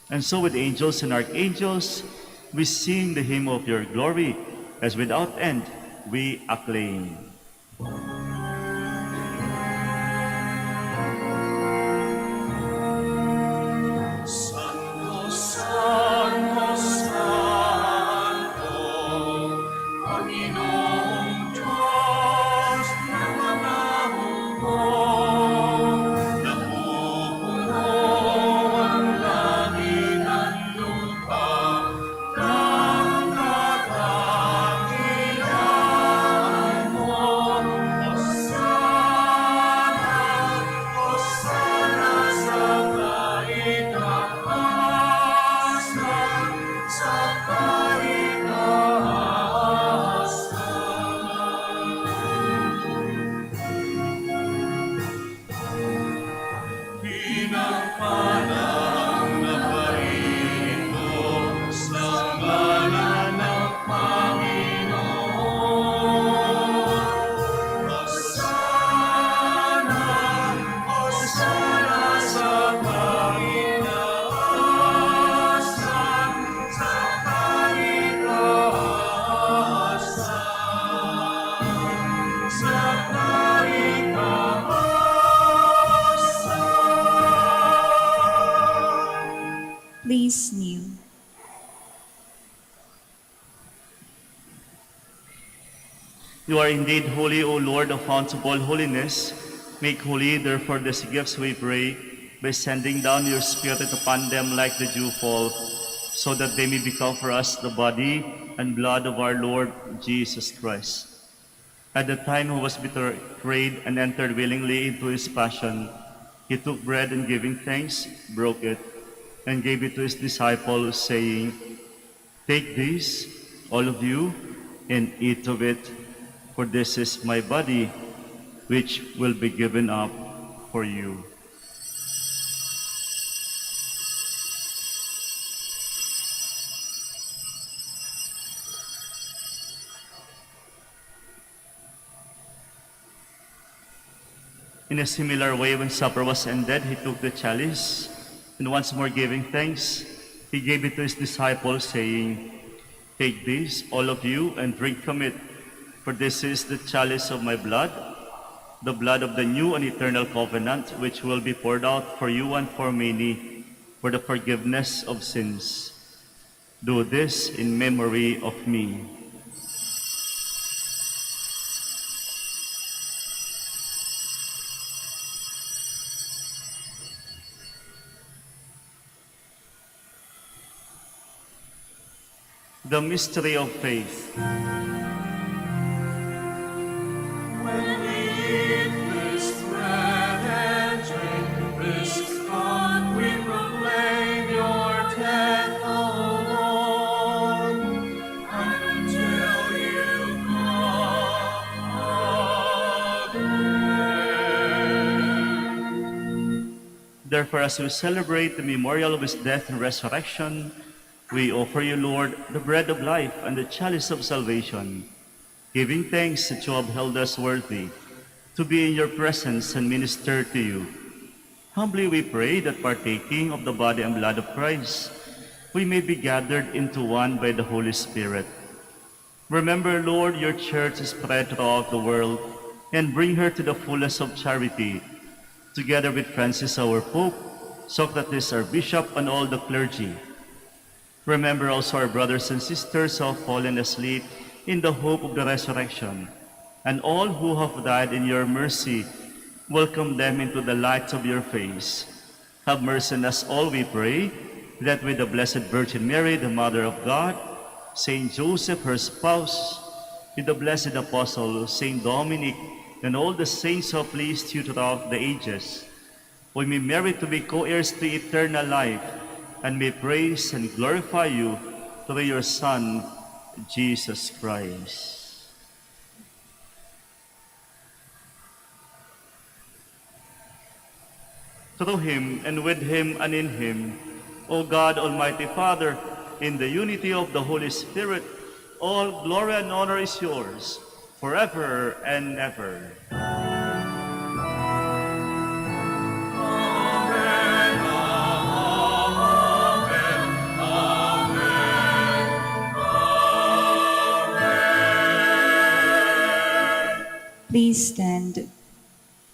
And so with angels and archangels, we sing the hymn of your glory, as without end we acclaim. Santo, Santo, Santo, Panginoong Diyos ng mga mundo. Napupuno ang langit at lupa ng kadakilaan mo. Hosanna, Hosanna sa kaitaasan, sa kaitaasan. Pinagpalang naparito sa ngalan ng Panginoon. Hosanna, Hosanna sa kaitaasan, sa kaitaasan, sa kaitaasan. Please kneel. You are indeed holy, O Lord, the fount of all holiness. Make holy, therefore, these gifts, we pray, by sending down your Spirit upon them like the dewfall, so that they may become for us the body and blood of our Lord Jesus Christ. At the time he was betrayed and entered willingly into his passion, he took bread and giving thanks, broke it, and gave it to his disciples, saying, "Take this, all of you, and eat of it, for this is my body, which will be given up for you." In a similar way, when supper was ended, he took the chalice, and once more giving thanks, he gave it to his disciples, saying, "Take this, all of you, and drink from it, for this is the chalice of my blood, the blood of the new and eternal covenant, which will be poured out for you and for many, for the forgiveness of sins. Do this in memory of me." The mystery of faith. When we eat this bread and drink this cup, we proclaim your death, O Lord, until you come again. Therefore, as we celebrate the memorial of his death and resurrection, we offer you, Lord, the bread of life and the chalice of salvation, giving thanks that you have held us worthy to be in your presence and minister to you. Humbly we pray that partaking of the body and blood of Christ, we may be gathered into one by the Holy Spirit. Remember, Lord, your church is spread throughout the world, and bring her to the fullness of charity, together with Francis our Pope, Socrates our Bishop, and all the clergy. Remember also our brothers and sisters who have fallen asleep in the hope of the resurrection, and all who have died in your mercy. Welcome them into the light of your face. Have mercy on us all, we pray, that with the Blessed Virgin Mary, the Mother of God, Saint Joseph, her spouse, with the blessed apostle Saint Dominic, and all the saints who have pleased you throughout the ages, we may merit to be co-heirs to eternal life, and may praise and glorify you through your Son, Jesus Christ. Through him, and with him, and in him, O God, Almighty Father, in the unity of the Holy Spirit, all glory and honor is yours, forever and ever. Please stand.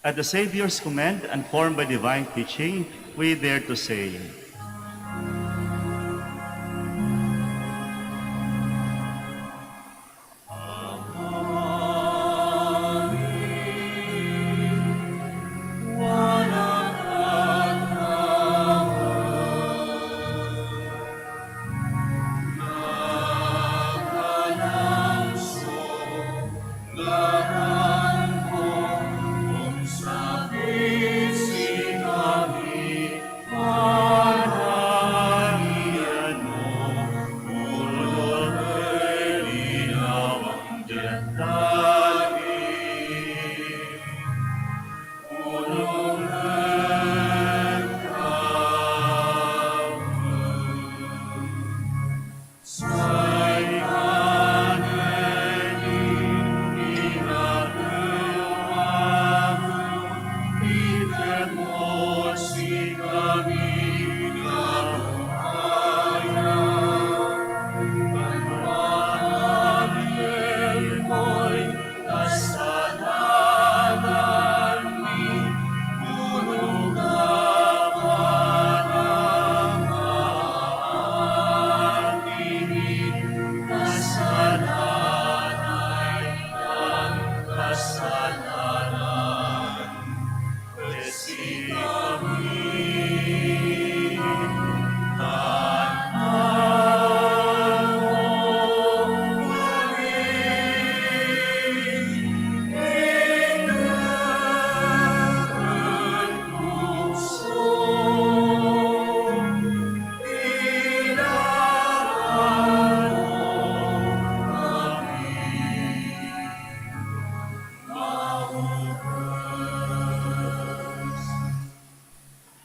At the Savior's command and formed by divine teaching, we dare to say,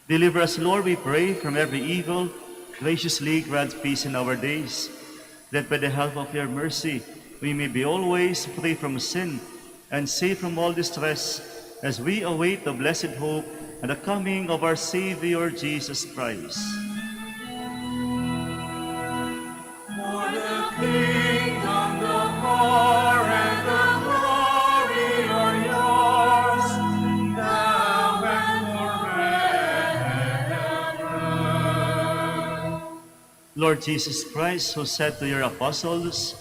deliver us, Lord, we pray, from every evil. Graciously grant peace in our days, that by the help of your mercy we may be always free from sin and safe from all distress, as we await the blessed hope and the coming of our Savior Jesus Christ. For the kingdom, the power, and the glory are yours, now and forever. Lord Jesus Christ, who said to your apostles,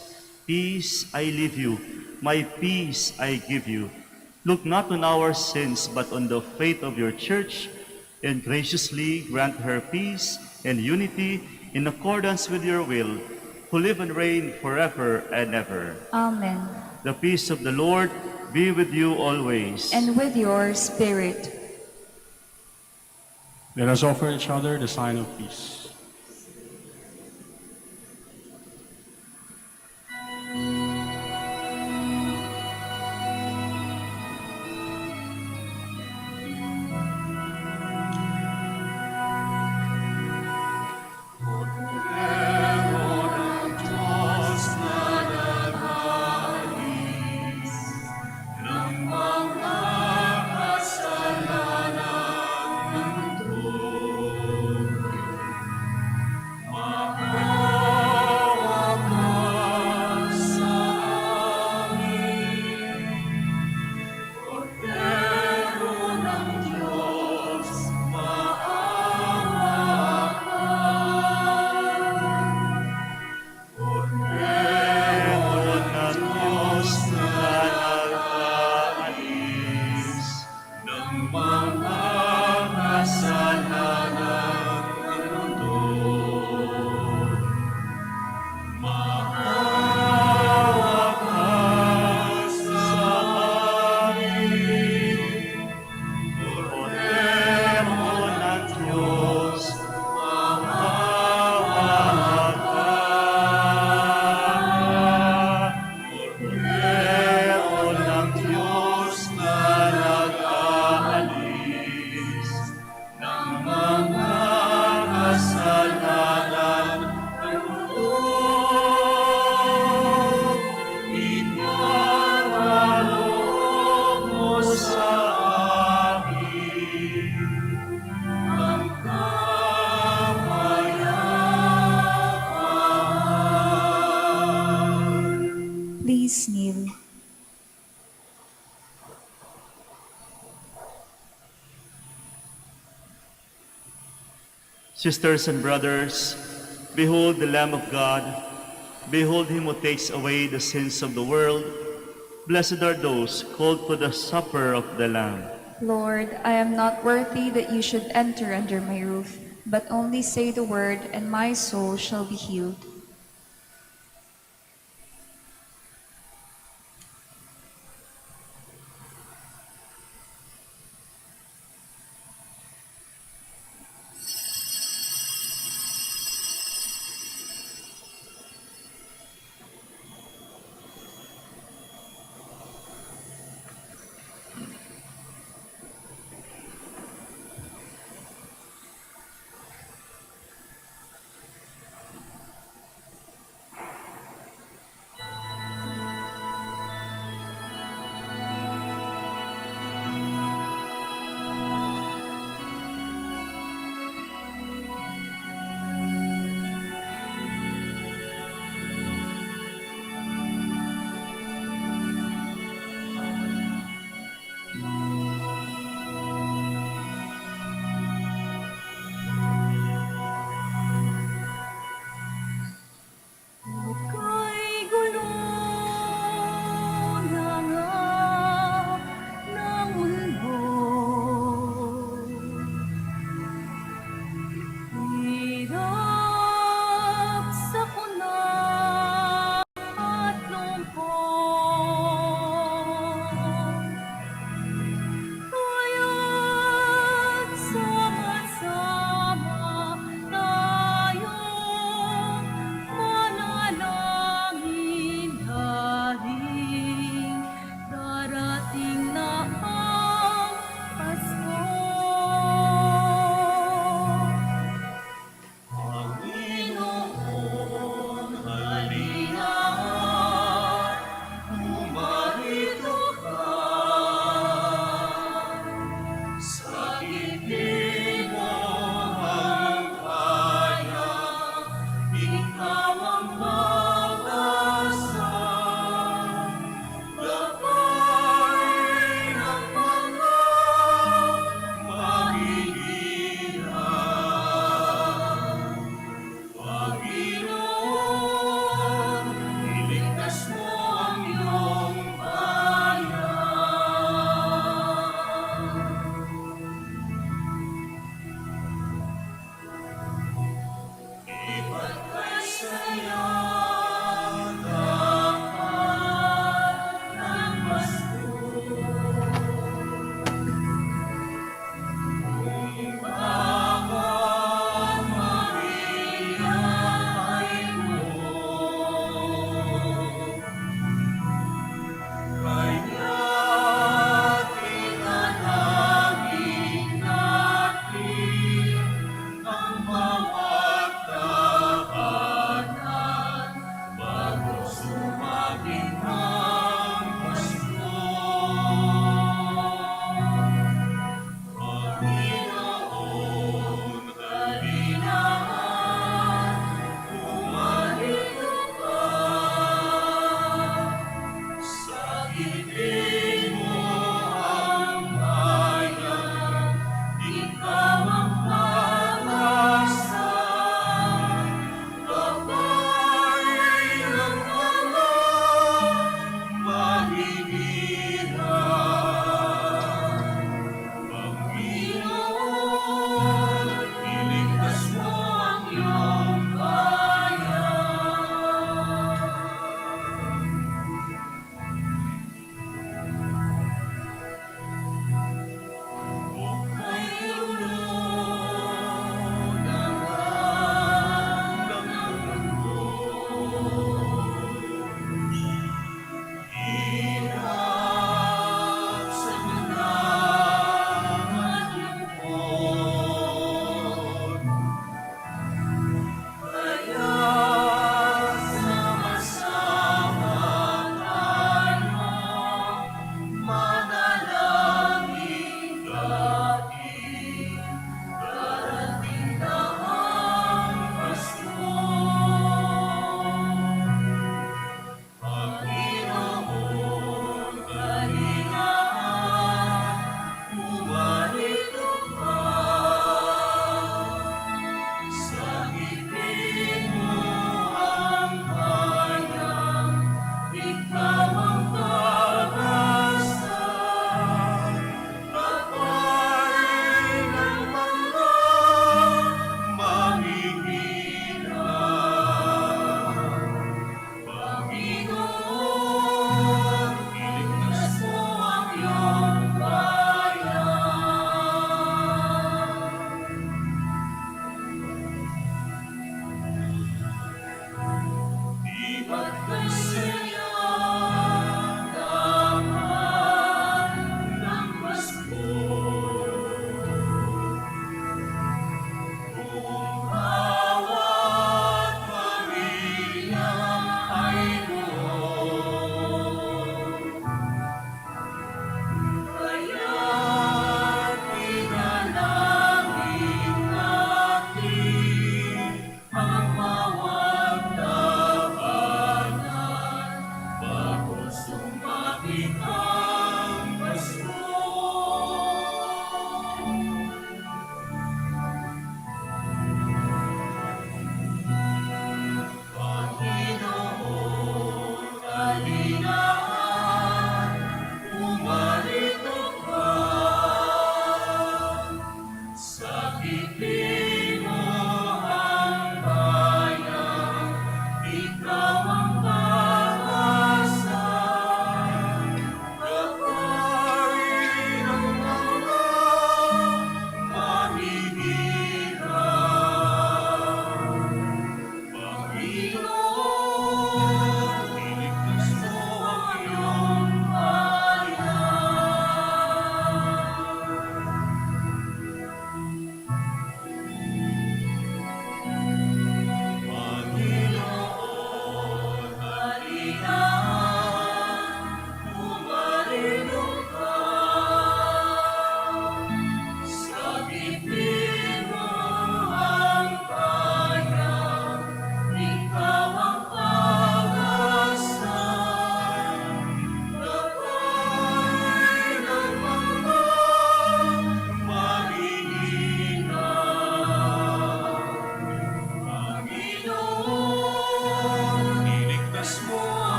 "Peace I leave you, my peace I give you," look not on our sins, but on the faith of your church, and graciously grant her peace and unity in accordance with your will, who live and reign forever and ever. Amen. The peace of the Lord be with you always. And with your spirit. Let us offer each other the sign of peace. Please kneel. Sisters and brothers, behold the Lamb of God. Behold him who takes away the sins of the world. Blessed are those called to the supper of the Lamb. Lord, I am not worthy that you should enter under my roof, but only say the word, and my soul shall be healed.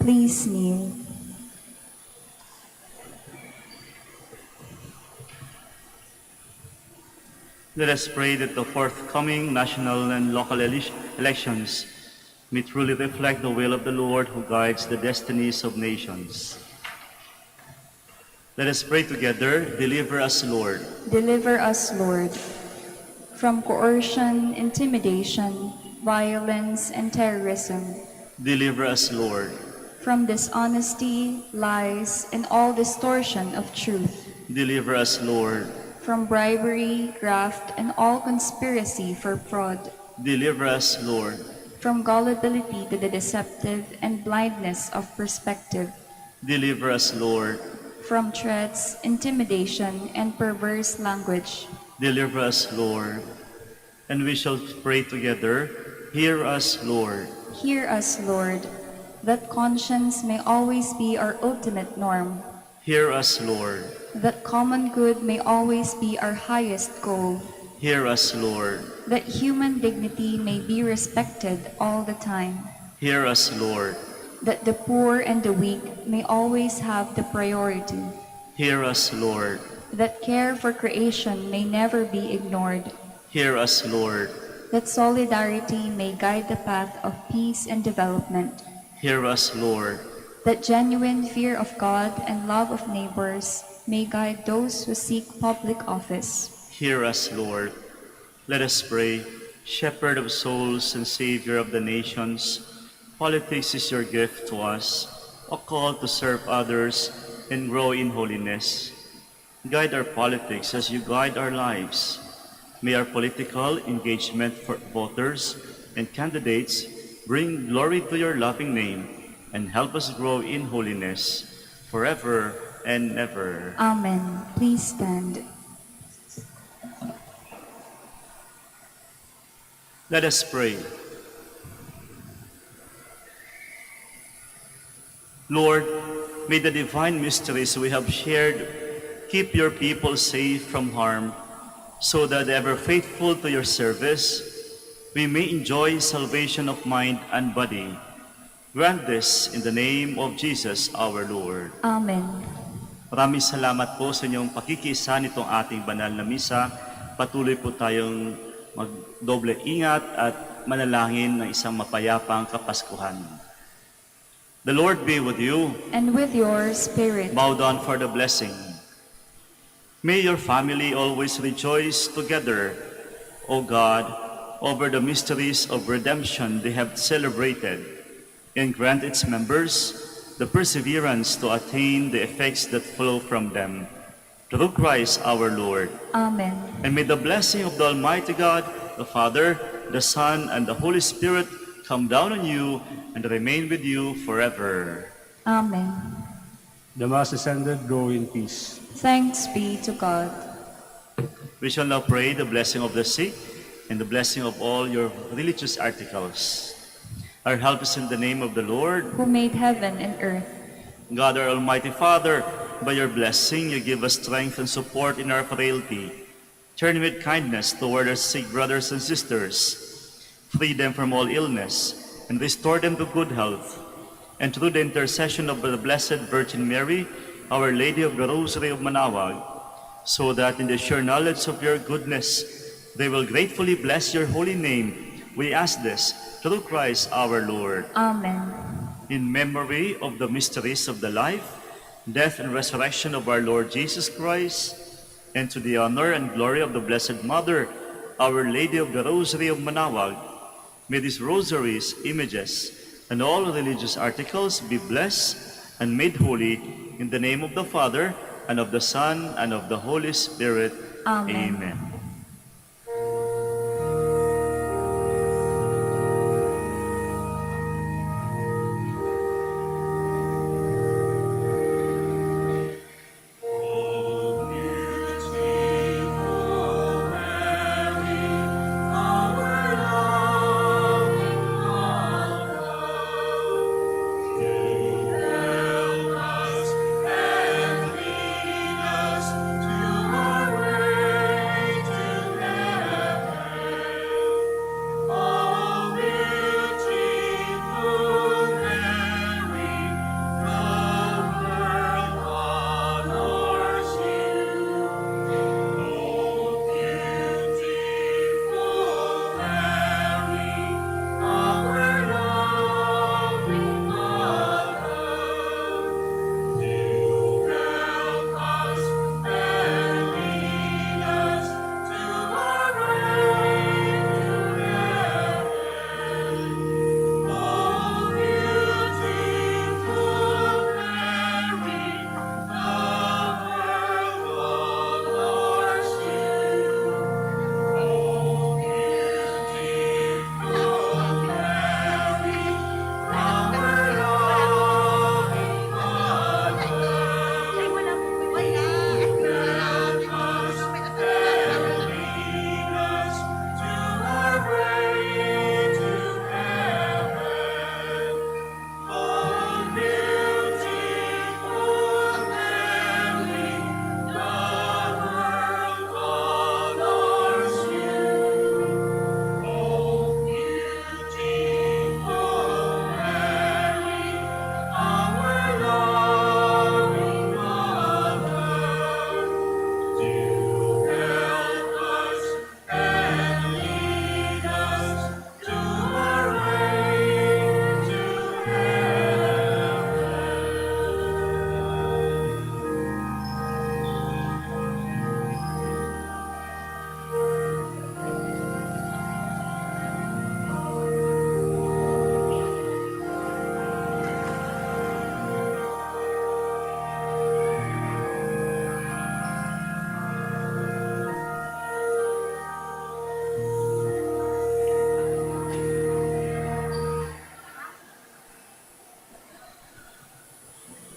Please kneel. Let us pray that the forthcoming national and local elections may truly reflect the will of the Lord who guides the destinies of nations. Let us pray together. Deliver us, Lord. Deliver us, Lord, from coercion, intimidation, violence, and terrorism, Deliver us, Lord. from dishonesty, lies, and all distortion of truth, Deliver us, Lord. from bribery, graft, and all conspiracy for fraud, Deliver us, Lord. from gullibility to the deceptive and blindness of perspective, Deliver us, Lord. from threats, intimidation, and perverse language. Deliver us, Lord. And we shall pray together. Hear us, Lord. Hear us, Lord, that conscience may always be our ultimate norm, Hear us, Lord. that common good may always be our highest goal, Hear us, Lord. that human dignity may be respected all the time, Hear us, Lord. that the poor and the weak may always have the priority, Hear us, Lord. that care for creation may never be ignored, Hear us, Lord. that solidarity may guide the path of peace and development, Hear us, Lord. that genuine fear of God and love of neighbors may guide those who seek public office. Hear us, Lord. Let us pray. Shepherd of souls and Savior of the nations, politics is your gift to us, a call to serve others and grow in holiness. Guide our politics as you guide our lives. May our political engagement for voters and candidates bring glory to your loving name and help us grow in holiness forever and ever. Amen. Please stand. Let us pray. Lord, may the divine mysteries we have shared keep your people safe from harm, so that ever faithful to your service, we may enjoy salvation of mind and body. Grant this in the name of Jesus our Lord. Amen. Maraming salamat po sa inyong pakikisa nitong ating banal na misa. Patuloy po tayong magdoble ingat at manalangin ng isang mapayapang Kapaskuhan. The Lord be with you. And with your spirit. Bow down for the blessing. May your family always rejoice together, O God, over the mysteries of redemption they have celebrated, and grant its members the perseverance to attain the effects that flow from them. Through Christ our Lord. Amen. And may the blessing of the Almighty God, the Father, the Son, and the Holy Spirit come down on you and remain with you forever. Amen. The Mass is ended. Go in peace. Thanks be to God. We shall now pray the blessing of the sick and the blessing of all your religious articles. Our help is in the name of the Lord. Who made heaven and earth. God, our Almighty Father, by your blessing you give us strength and support in our frailty. Turn with kindness toward our sick brothers and sisters. Free them from all illness and restore them to good health. And through the intercession of the Blessed Virgin Mary, Our Lady of the Rosary of Manaoag, so that in the sure knowledge of your goodness, they will gratefully bless your holy name. We ask this through Christ our Lord. Amen. In memory of the mysteries of the life, death, and resurrection of our Lord Jesus Christ, and to the honor and glory of the Blessed Mother, Our Lady of the Rosary of Manaoag, may these rosaries, images, and all religious articles be blessed and made holy in the name of the Father, and of the Son, and of the Holy Spirit. Amen. Amen. Help us and lead us to our great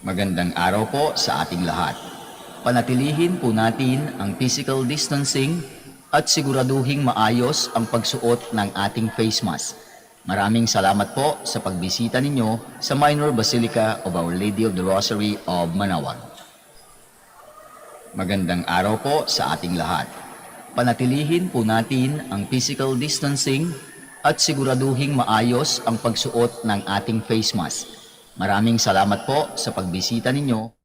Magandang araw po sa ating lahat. Panatilihin po natin ang physical distancing at siguraduhing maayos ang pagsuot ng ating face mask. Maraming salamat po sa pagbisita ninyo sa Minor Basilica of Our Lady of the Rosary of Manaoag. Magandang araw po sa ating lahat. Panatilihin po natin ang physical distancing at siguraduhing maayos ang pagsuot ng ating face mask. Maraming salamat po sa pagbisita ninyo